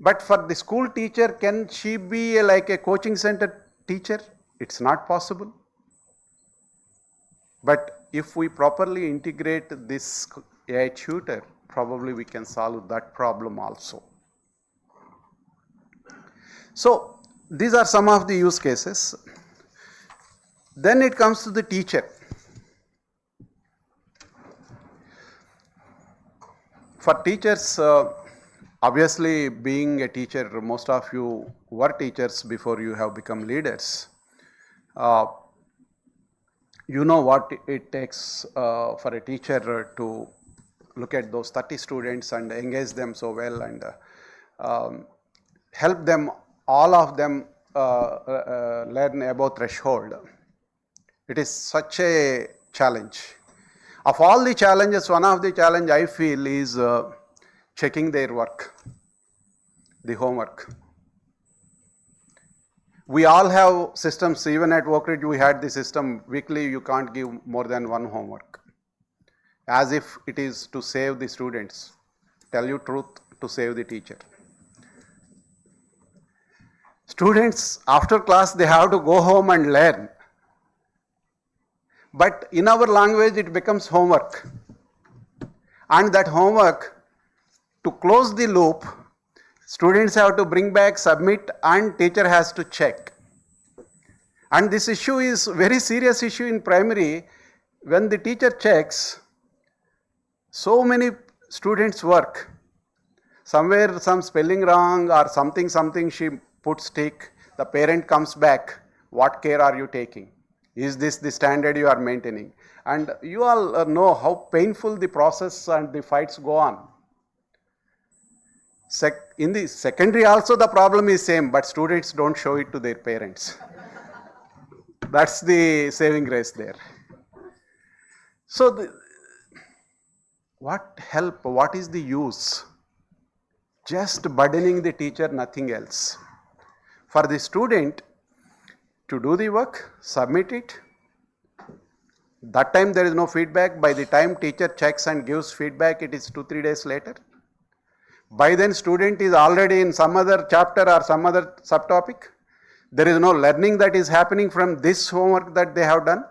Speaker 2: But for the school teacher, can she be like a coaching center teacher? It's not possible. But if we properly integrate this AI tutor, probably we can solve that problem also. So these are some of the use cases. Then it comes to the teacher. For teachers, obviously being a teacher, most of you were teachers before you have become leaders. You know what it takes for a teacher to look at those 30 students and engage them so well and help them, all of them learn about threshold. It is such a challenge. Of all the challenges, one of the challenge I feel is checking their work, the homework. We all have systems, even at Oak Ridge we had the system, weekly you can't give more than one homework. As if it is to save the students, tell you truth, to save the teacher. Students after class they have to go home and learn. But in our language it becomes homework. And that homework, to close the loop, students have to bring back, submit, and teacher has to check. And this issue is very serious issue in primary. When the teacher checks, so many students' work, somewhere some spelling wrong or something she puts tick, the parent comes back, what care are you taking? Is this the standard you are maintaining? And you all know how painful the process and the fights go on. In the secondary also the problem is same, but students don't show it to their parents. That's the saving grace there. So what help, what is the use? Just burdening the teacher, nothing else. For the student to do the work, submit it. That time there is no feedback. By the time teacher checks and gives feedback, it is 2-3 days later. By then student is already in some other chapter or some other subtopic. There is no learning that is happening from this homework that they have done.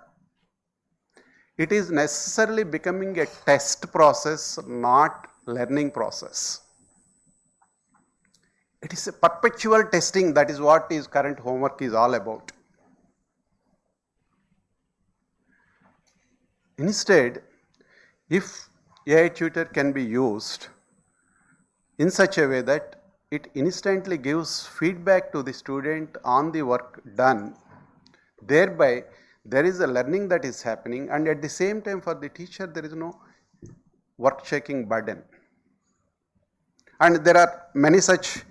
Speaker 2: It is necessarily becoming a test process, not learning process. It is a perpetual testing, that is what is current homework is all about. Instead, if AI tutor can be used in such a way that it instantly gives feedback to the student on the work done. Thereby, there is a learning that is happening, and at the same time for the teacher there is no work checking burden. And there are many such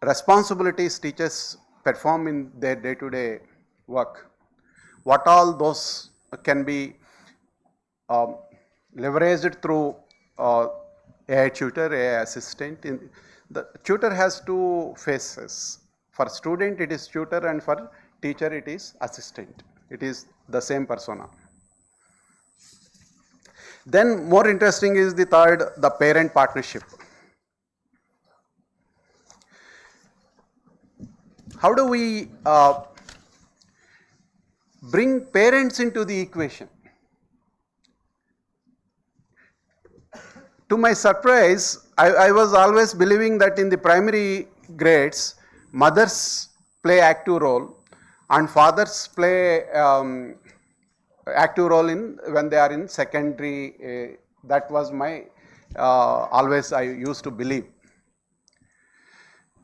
Speaker 2: responsibilities teachers perform in their day-to-day work. What all those can be leveraged through AI tutor, AI assistant. The tutor has two faces. For student it is tutor, and for teacher it is assistant. It is the same persona. Then more interesting is the third, the parent partnership. How do we bring parents into the equation? To my surprise, I was always believing that in the primary grades, mothers play active role and fathers play active role in when they are in secondary. That was my always I used to believe.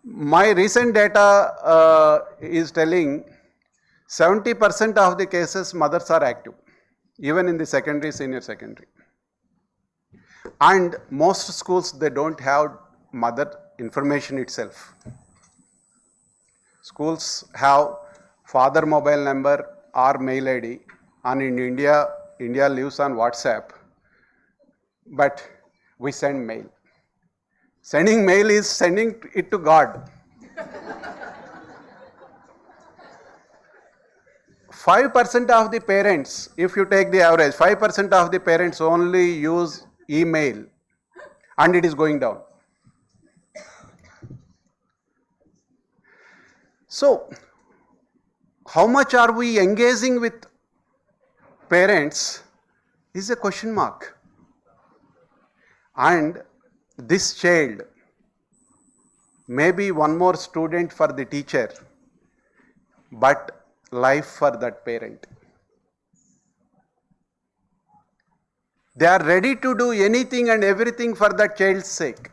Speaker 2: My recent data is telling 70% of the cases mothers are active, even in the secondary, senior secondary. And most schools, they don't have mother information itself. Schools have father mobile number or mail ID, and in India lives on WhatsApp, but we send mail. Sending mail is sending it to God. 5% of the parents, if you take the average, 5% of the parents only use email, and it is going down. So, how much are we engaging with parents is a question mark. And this child may be one more student for the teacher, but life for that parent. They are ready to do anything and everything for that child's sake.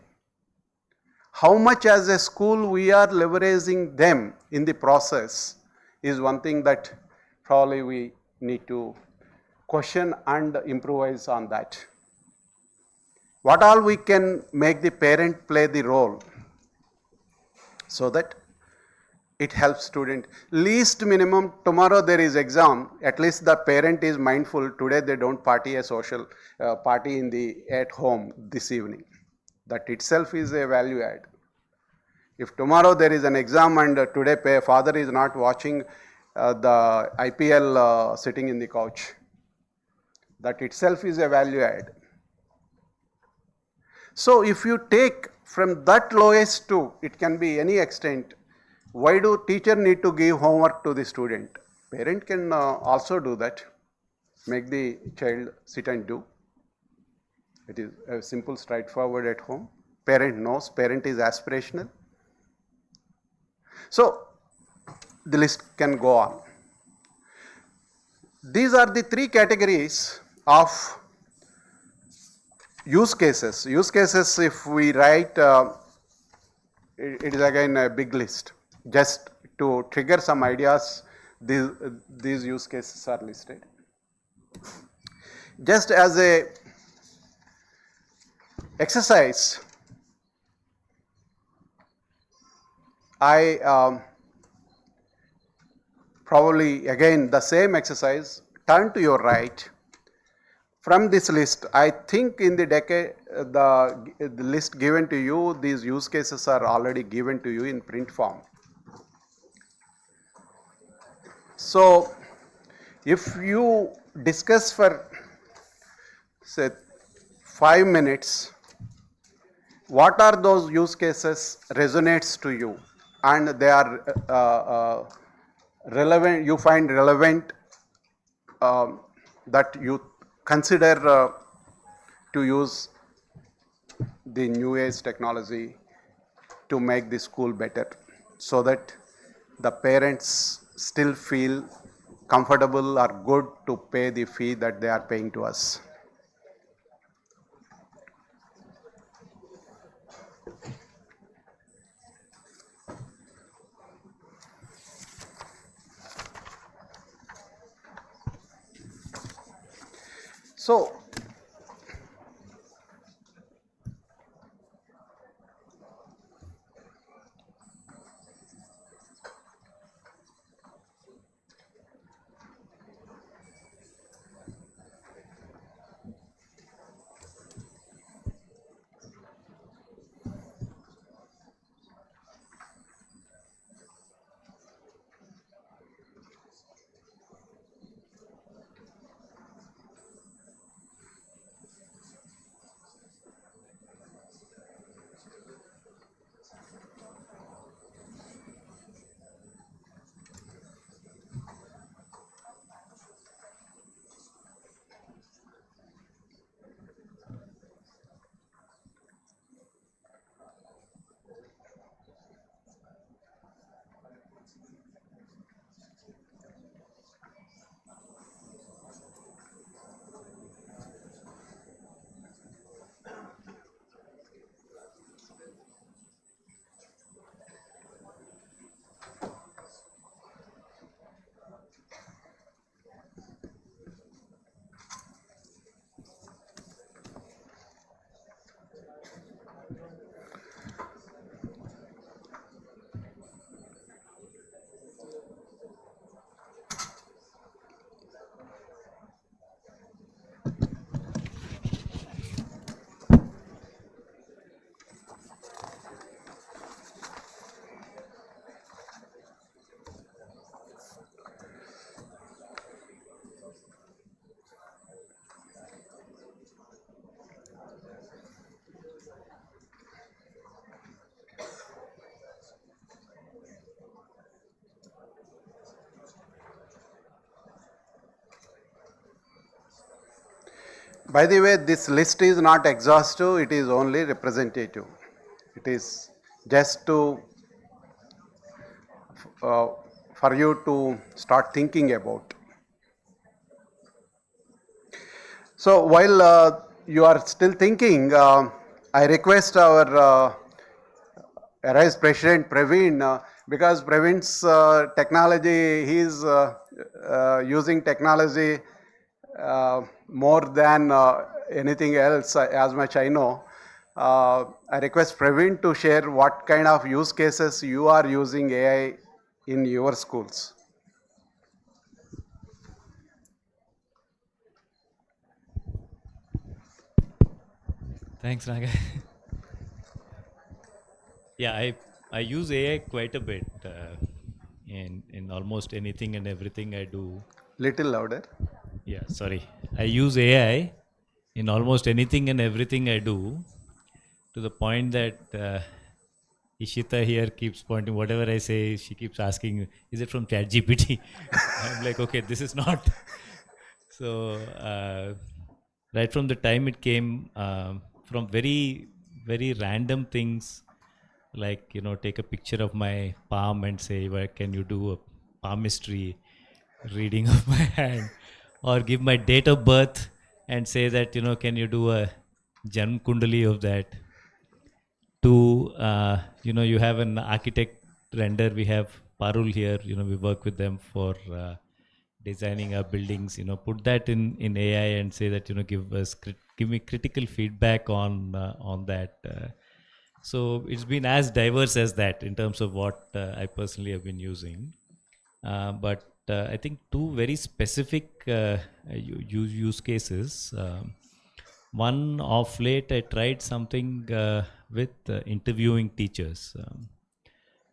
Speaker 2: How much as a school we are leveraging them in the process is one thing that probably we need to question and improvise on that. What all we can make the parent play the role so that it helps student. Least minimum, tomorrow there is exam, at least the parent is mindful, today they don't party a social party at home this evening. That itself is a value add. If tomorrow there is an exam and today father is not watching the IPL sitting in the couch, that itself is a value add. So if you take from that lowest to, it can be any extent, why do teacher need to give homework to the student? Parent can also do that, make the child sit and do. It is a simple, straightforward at home. Parent knows, parent is aspirational. So the list can go on. These are the three categories of use cases. Use cases, if we write, it is again a big list. Just to trigger some ideas, these use cases are listed. Just as a exercise, I probably again the same exercise, turn to your right. From this list, I think in the decade, the list given to you, these use cases are already given to you in print form. So, if you discuss for say 5 minutes, what are those use cases resonates to you and they are relevant, you find relevant that you consider to use the new age technology to make the school better, so that the parents still feel comfortable or good to pay the fee that they are paying to us. So, by the way, this list is not exhaustive, it is only representative. It is just to for you to start thinking about. So while you are still thinking, I request our Arise President Praveen, because Praveen's technology, he is using technology more than anything else, as much I know. I request Praveen to share what kind of use cases you are using AI in your schools.
Speaker 9: Thanks, Naga. Yeah, I use AI quite a bit in almost anything and everything I do.
Speaker 2: Little louder.
Speaker 9: Yeah, sorry. I use AI in almost anything and everything I do, to the point that Ishita here keeps pointing, whatever I say, she keeps asking, is it from ChatGPT? I'm like, okay, this is not. So, right from the time it came, from very, very random things, like, take a picture of my palm and say, well, can you do a palmistry reading of my hand? Or give my date of birth and say that, can you do a Janm Kundali of that? To, you have an architect render. We have Parul here, we work with them for designing our buildings. Put that in AI and say that, give me critical feedback on that. So it's been as diverse as that in terms of what I personally have been using. But I think two very specific use cases. One, of late, I tried something with interviewing teachers.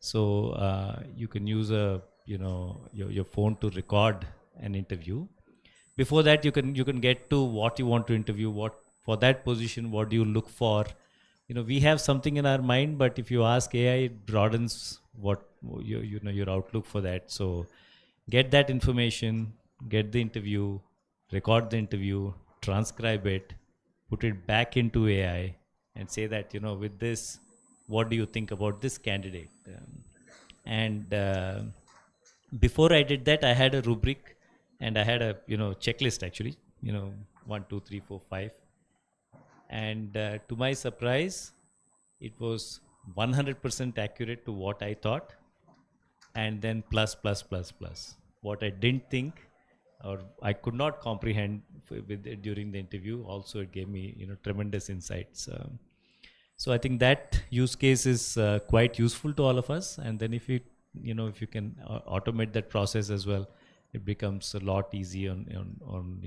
Speaker 9: So you can use your phone to record an interview. Before that, you can get to what you want to interview, what for that position, what do you look for. We have something in our mind, but if you ask AI, it broadens what your outlook for that. So get that information, get the interview, record the interview, transcribe it, put it back into AI, and say that, with this, what do you think about this candidate? And before I did that, I had a rubric and I had a checklist, actually, 1, 2, 3, 4, 5. And to my surprise, it was 100% accurate to what I thought, and then plus. What I didn't think, or I could not comprehend with it during the interview. Also, it gave me tremendous insights. So I think that use case is quite useful to all of us. And then if you can automate that process as well, it becomes a lot easier on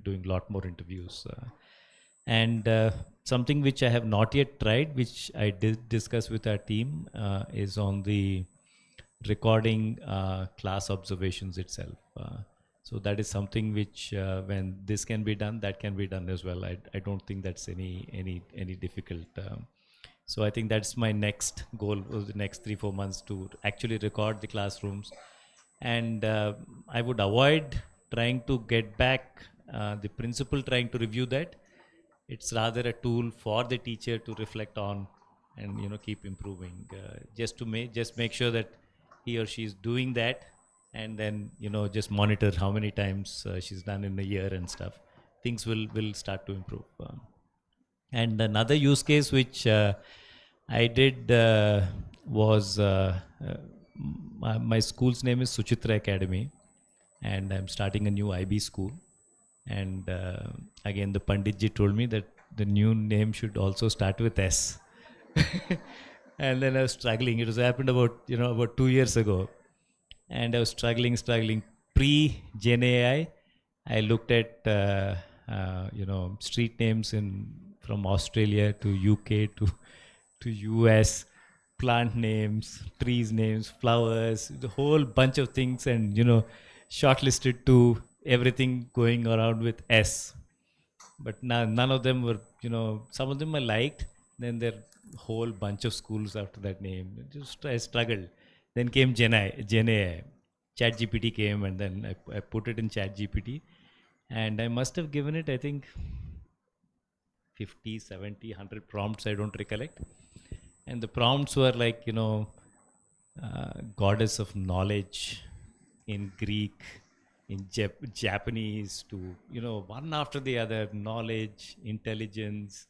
Speaker 9: doing a lot more interviews. And something which I have not yet tried, which I did discuss with our team, is on the recording class observations itself. So that is something which, when this can be done, that can be done as well. I don't think that's any difficult. So I think that's my next goal for the next 3-4 months, to actually record the classrooms. And I would avoid trying to get back the principal trying to review that. It's rather a tool for the teacher to reflect on and keep improving, just to make sure that he or she is doing that, and then just monitor how many times she's done in a year and stuff. Things will start to improve. And another use case which I did was my school's name is Suchitra Academy, and I'm starting a new IB school. And again, the Panditji told me that the new name should also start with S. And then I was struggling. It was happened about 2 years ago, and I was struggling. Pre-Gen AI, I looked at street names from Australia to UK to US, plant names, trees names, flowers, the whole bunch of things, and shortlisted to everything going around with S. But none of them were, some of them I liked. Then there whole bunch of schools after that name. I struggled. Then came Gen AI. ChatGPT came, and then I put it in ChatGPT, and I must have given it, I think, 50, 70, 100 prompts. I don't recollect. And the prompts were like, goddess of knowledge in Greek, in Japanese, to one after the other, knowledge, intelligence,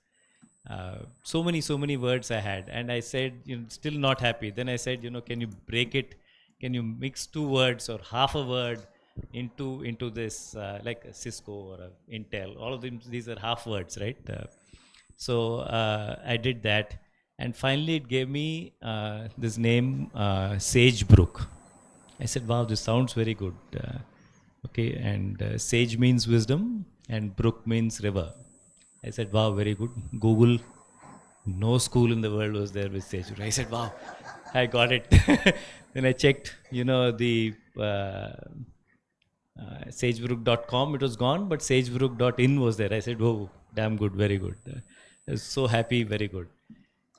Speaker 9: so many words I had. And I said, still not happy. Then I said, can you break it? Can you mix 2 words or half a word into this, like a Cisco or a Intel? All of them, these are half words, right? So I did that, and finally it gave me this name, Sagebrook. I said, wow, this sounds very good. Okay, and sage means wisdom, and brook means river. I said, wow, very good. Google, no school in the world was there with Sagebrook. I said, wow, I got it. Then I checked, the sagebrook.com, it was gone, but sagebrook.in was there. I said, oh, damn good, very good. I was so happy, very good.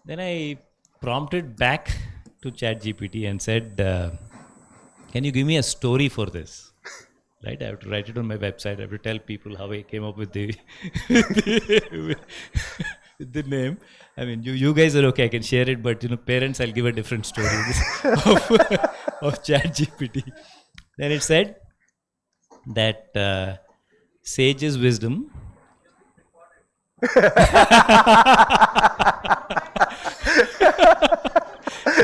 Speaker 9: Then I prompted back to ChatGPT and said, can you give me a story for this? Right, I have to write it on my website. I have to tell people how I came up with the with the name. I mean, you guys are okay. I can share it, but parents, I'll give a different story of ChatGPT. Then it said that sage is wisdom.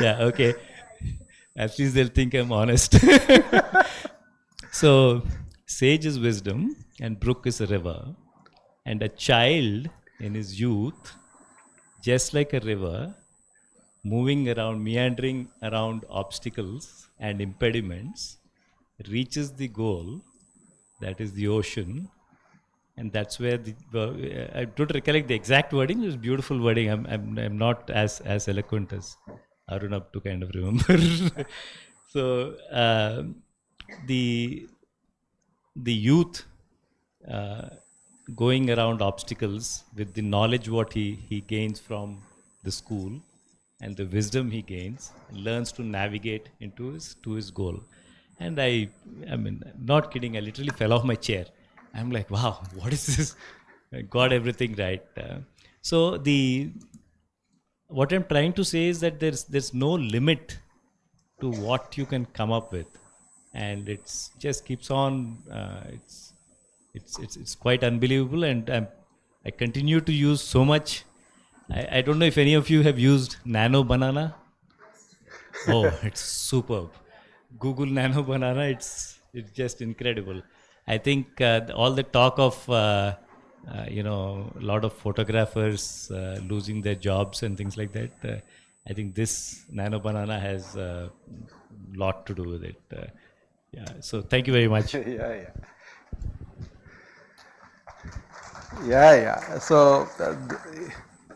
Speaker 9: Yeah, okay. At least they'll think I'm honest. So, sage is wisdom, and brook is a river, and a child in his youth, just like a river, moving around, meandering around obstacles and impediments, reaches the goal, that is the ocean, and that's where I don't recollect the exact wording. It was beautiful wording. I'm not as eloquent as Arun up to kind of remember. So the youth going around obstacles with the knowledge what he gains from the school and the wisdom he gains, learns to navigate into his goal. And I mean, not kidding, I literally fell off my chair. I'm like, wow, what is this? I got everything right. So what I'm trying to say is that there's no limit to what you can come up with, and it's just keeps on. It's quite unbelievable, and I continue to use so much. I don't know if any of you have used Nano Banana. Oh, it's superb. Google Nano Banana. It's just incredible. I think all the talk of a lot of photographers losing their jobs and things like that. I think this Nano Banana has a lot to do with it. Yeah. So thank you very much.
Speaker 2: Yeah. So,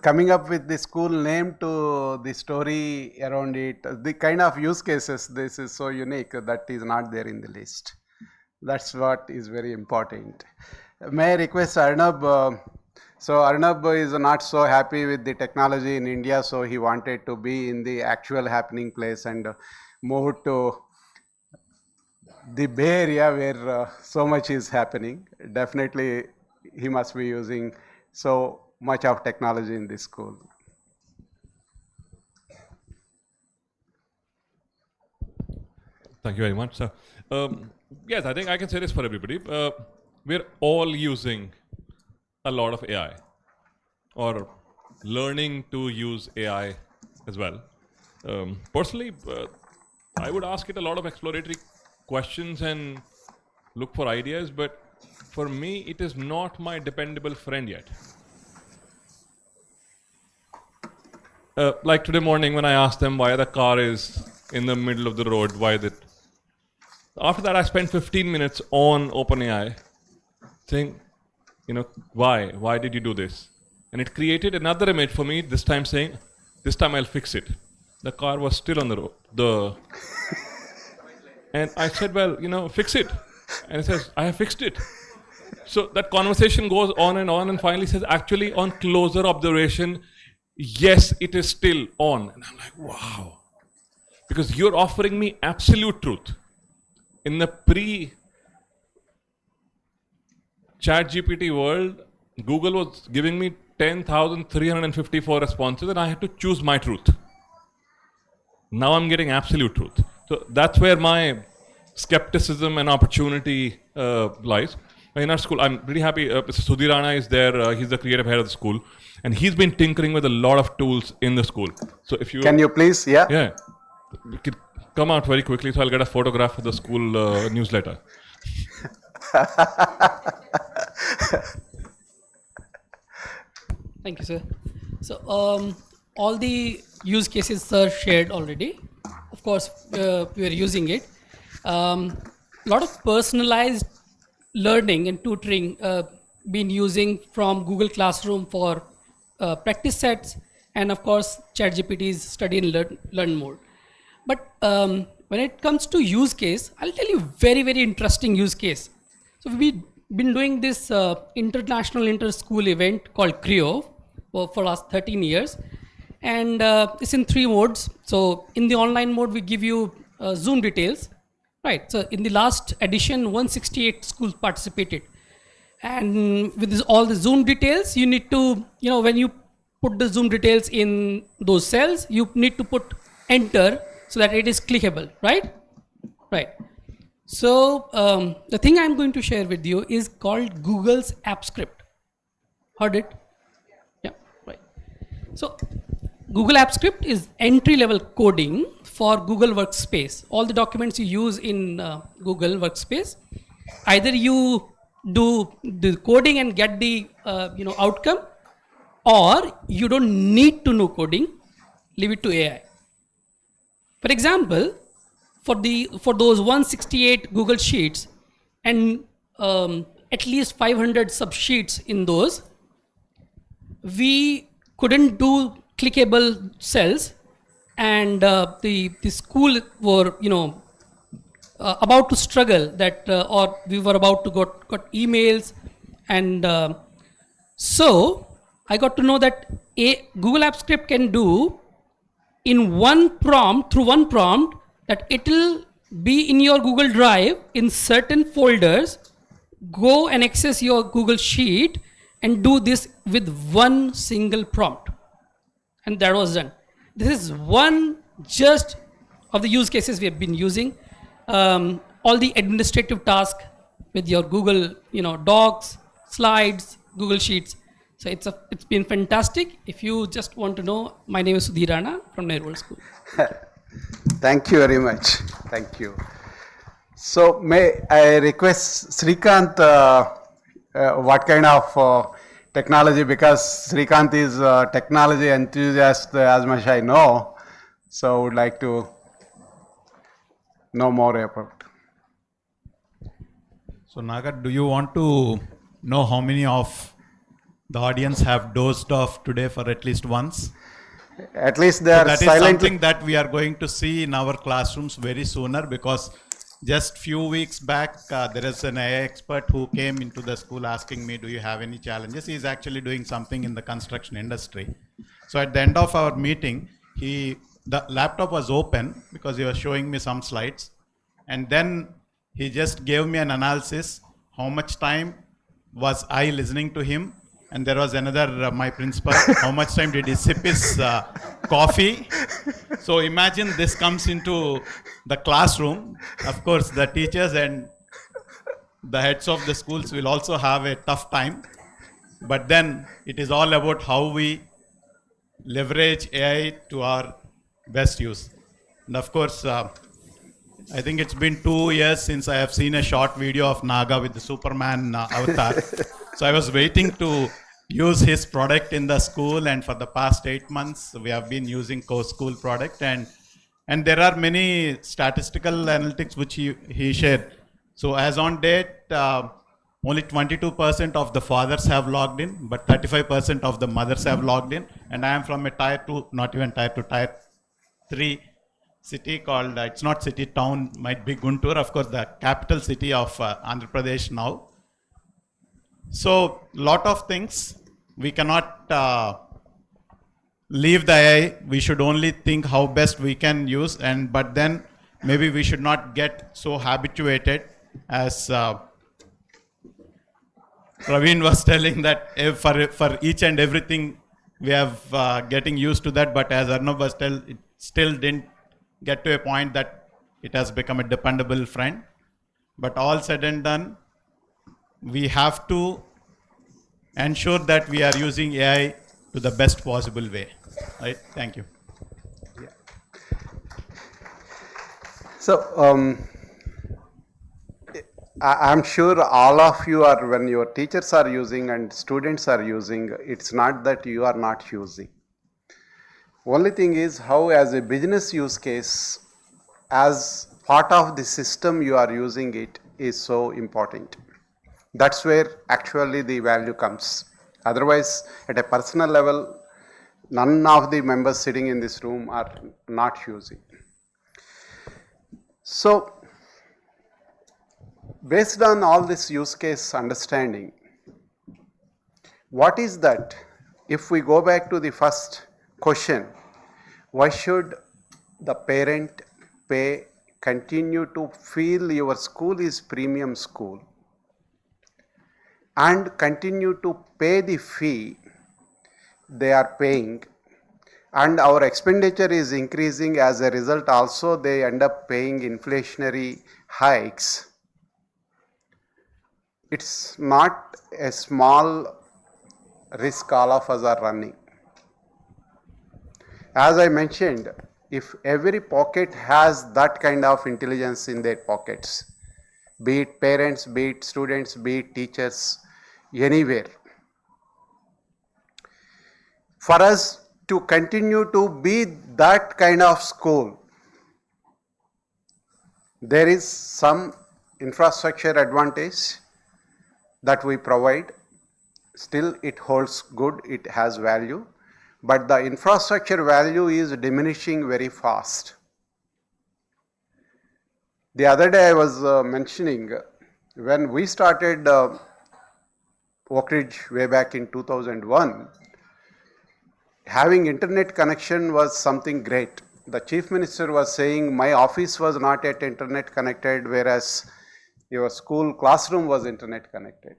Speaker 2: coming up with the school name to the story around it, the kind of use cases, this is so unique that is not there in the list. That's what is very important. May I request Arnab? So Arnab is not so happy with the technology in India, so he wanted to be in the actual happening place and move to the Bay Area where so much is happening. Definitely, he must be using so much of technology in this school.
Speaker 10: Thank you very much, sir. Yes, I think I can say this for everybody. We're all using a lot of AI or learning to use AI as well. Personally, I would ask it a lot of exploratory questions and look for ideas, but for me, it is not my dependable friend yet. Like today morning when I asked them why the car is in the middle of the road, why is it? After that, I spent 15 minutes on OpenAI saying, why? Why did you do this? And it created another image for me, this time saying, this time I'll fix it. The car was still on the road. And I said, well, fix it. And it says, I have fixed it. So that conversation goes on, and finally says, actually, on closer observation, yes, it is still on. And I'm like, wow. Because you're offering me absolute truth. In the pre-ChatGPT world, Google was giving me 10,354 responses, and I had to choose my truth. Now I'm getting absolute truth. So that's where my skepticism and opportunity lies. In our school, I'm really happy. Mr. Sudhir Rana is there. He's the creative head of the school, and he's been tinkering with a lot of tools in the school. So if you
Speaker 2: can you please, yeah,
Speaker 10: you could come out very quickly, so I'll get a photograph of the school newsletter.
Speaker 11: Thank you, sir. So all the use cases sir shared already. Of course, we are using it. Lot of personalized learning and tutoring been using from Google Classroom for practice sets, and of course ChatGPT's study and learn mode. But when it comes to use case, I'll tell you very, very interesting use case. So we've been doing this international inter-school event called CREO for last 13 years. And it's in 3 modes. So in the online mode, we give you Zoom details. Right, so in the last edition, 168 schools participated. And with all the Zoom details, you need to, when you put the Zoom details in those cells, you need to put enter so that it is clickable, right? Right. So the thing I'm going to share with you is called Google's App Script. Heard it? Yeah, right. So Google App Script is entry-level coding for Google Workspace. All the documents you use in Google Workspace, either you do the coding and get the outcome, or you don't need to know coding, leave it to AI. For example, for those 168 Google Sheets and at least 500 sub-sheets in those, we couldn't do clickable cells, and the school were about to struggle that or we were about to got emails, and so I got to know that Google App Script can do in one prompt, through one prompt, that it'll be in your Google Drive in certain folders, go and access your Google Sheet and do this with one single prompt. And that was done. This is one just of the use cases we have been using. All the administrative tasks with your Google, Docs, Slides, Google Sheets. So it's been fantastic. If you just want to know, my name is Sudhir Rana from Nehru World School.
Speaker 2: Thank you very much. Thank you. So may I request Srikanth, what kind of technology, because Srikanth is a technology enthusiast as much I know, so would like to know more about.
Speaker 12: So Naga, do you want to know how many of the audience have dozed off today for at least once?
Speaker 2: At least they
Speaker 12: So
Speaker 2: are
Speaker 12: that is
Speaker 2: silently.
Speaker 12: something that we are going to see in our classrooms very sooner, because just few weeks back, there is an AI expert who came into the school asking me, do you have any challenges? He is actually doing something in the construction industry. So at the end of our meeting, the laptop was open because he was showing me some slides. And then he just gave me an analysis, how much time was I listening to him? And there was another, my principal, how much time did he sip his coffee? So imagine this comes into the classroom. Of course, the teachers and the heads of the schools will also have a tough time. But then it is all about how we leverage AI to our best use. And of course, I think it's been 2 years since I have seen a short video of Naga with the Superman avatar. So I was waiting to use his product in the school, and for the past 8 months, we have been using Coschool product, and there are many statistical analytics which he shared. So as on date, only 22% of the fathers have logged in, but 35% of the mothers have logged in. And I am from a tier 2, not even tier 2, tier 3 city called, it's not city, town, might be Guntur, of course, the capital city of Andhra Pradesh now. So, lot of things we cannot leave the AI. We should only think how best we can use, but then maybe we should not get so habituated, as Praveen was telling, that for each and everything we have getting used to that. But as Arnab was telling, it still didn't get to a point that it has become a dependable friend. But all said and done, we have to ensure that we are using AI to the best possible way. Right? Thank you.
Speaker 2: Yeah. So I'm sure all of you are, when your teachers are using and students are using, it's not that you are not using. Only thing is how, as a business use case, as part of the system you are using it is so important. That's where actually the value comes. Otherwise, at a personal level, none of the members sitting in this room are not using. So, based on all this use case understanding, what is that? If we go back to the first question, why should the parent continue to feel your school is premium school and continue to pay the fee they are paying, and our expenditure is increasing as a result, also they end up paying inflationary hikes? It's not a small risk all of us are running. As I mentioned, if every pocket has that kind of intelligence in their pockets, be it parents, be it students, be it teachers, anywhere, for us to continue to be that kind of school, there is some infrastructure advantage that we provide. Still, it holds good, it has value, but the infrastructure value is diminishing very fast. The other day I was mentioning, when we started Oak Ridge way back in 2001, having internet connection was something great. The chief minister was saying my office was not yet internet connected, whereas your school classroom was internet connected.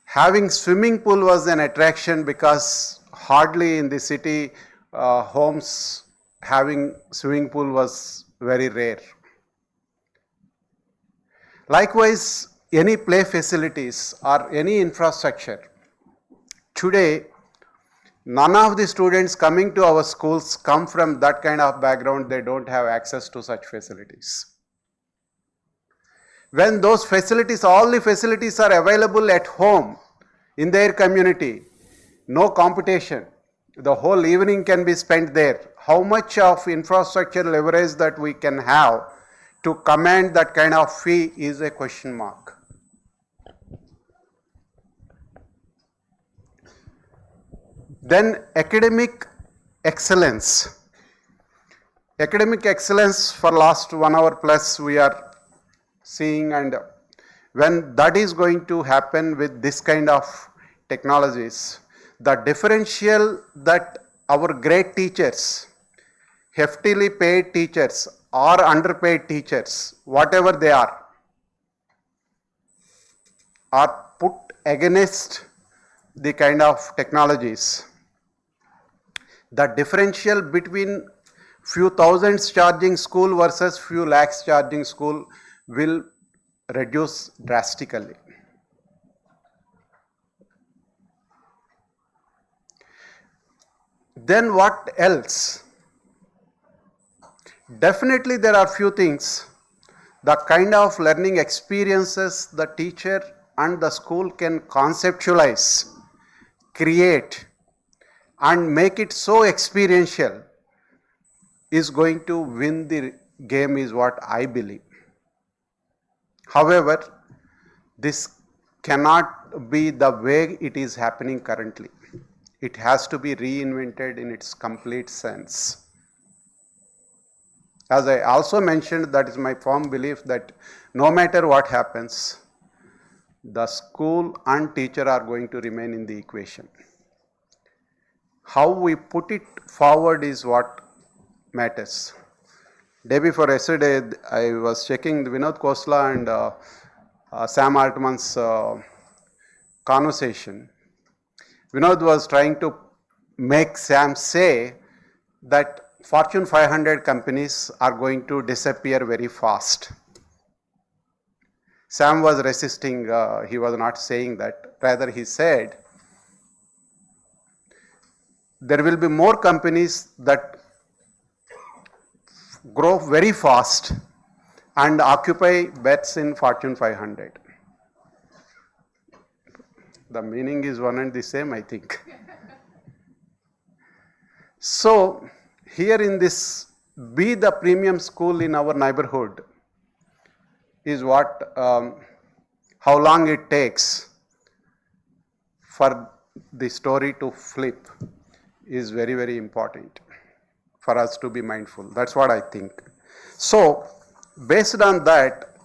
Speaker 2: Having swimming pool was an attraction because hardly in the city homes having swimming pool was very rare. Likewise, any play facilities or any infrastructure. Today, none of the students coming to our schools come from that kind of background. They don't have access to such facilities. When those facilities, all the facilities are available at home, in their community, no competition, the whole evening can be spent there. How much of infrastructure leverage that we can have to command that kind of fee is a question mark. Then academic excellence. Academic excellence for last 1 hour plus we are seeing, and when that is going to happen with this kind of technologies, the differential that our great teachers, heftily paid teachers or underpaid teachers, whatever they are put against the kind of technologies. The differential between few thousands charging school versus few lakhs charging school will reduce drastically. Then what else? Definitely there are few things. The kind of learning experiences the teacher and the school can conceptualize, create, and make it so experiential is going to win the game, is what I believe. However, this cannot be the way it is happening currently. It has to be reinvented in its complete sense. As I also mentioned, that is my firm belief that no matter what happens, the school and teacher are going to remain in the equation. How we put it forward is what matters. Day before yesterday, I was checking Vinod Khosla and Sam Altman's conversation. Vinod was trying to make Sam say that Fortune 500 companies are going to disappear very fast. Sam was resisting, he was not saying that. Rather, he said, there will be more companies that grow very fast and occupy bets in Fortune 500. The meaning is one and the same, I think. So, here in this, be the premium school in our neighborhood is what, how long it takes for the story to flip is very, very important for us to be mindful. That's what I think. So, based on that,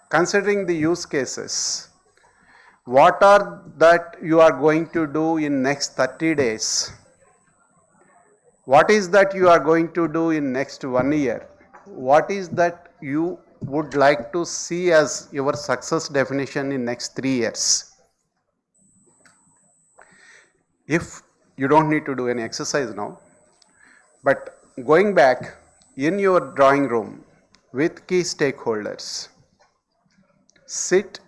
Speaker 2: considering the use cases, what are that you are going to do in next 30 days? What is that you are going to do in next 1 year? What is that you would like to see as your success definition in next 3 years? If you don't need to do any exercise now, but going back in your drawing room with key stakeholders, sit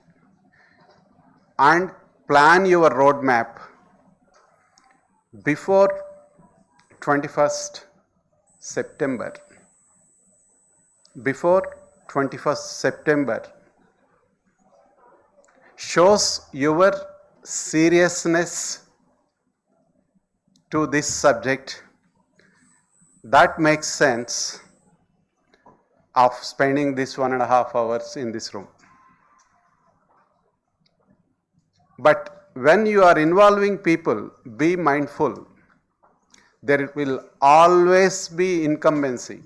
Speaker 2: and plan your roadmap before 21st September. Before 21st September shows your seriousness to this subject. That makes sense of spending this 1.5 hours in this room. But when you are involving people, be mindful. There will always be incumbency.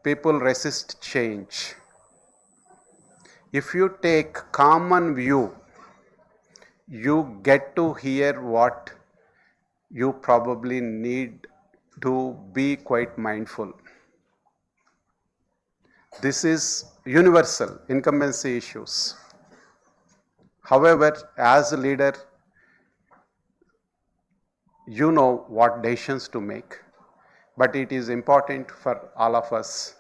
Speaker 2: People resist change. If you take common view, you get to hear what you probably need to be quite mindful. This is universal, incumbency issues. However, as a leader, you know what decisions to make, but it is important for all of us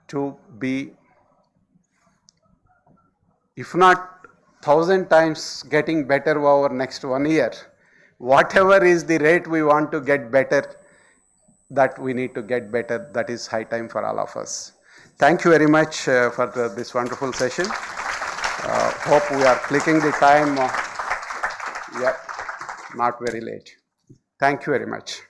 Speaker 2: to be, if not 1,000 times getting better over next 1 year, whatever is the rate we want to get better, that we need to get better. That is high time for all of us. Thank you very much for this wonderful session. Hope we are clicking the time. Yeah, not very late. Thank you very much.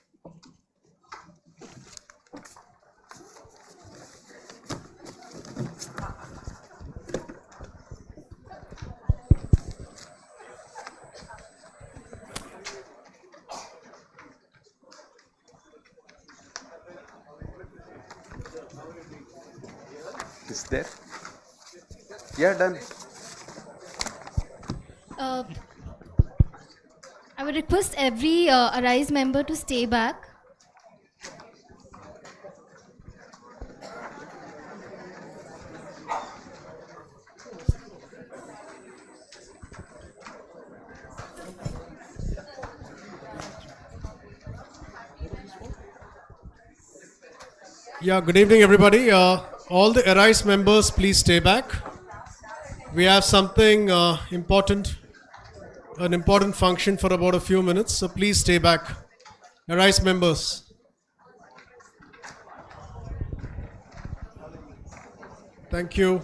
Speaker 2: Is there? Yeah, done.
Speaker 13: I would request every Arise member to stay back.
Speaker 14: Yeah, good evening, everybody. All the Arise members, please stay back. We have something important, an important function for about a few minutes, so please stay back. Arise members. Thank you.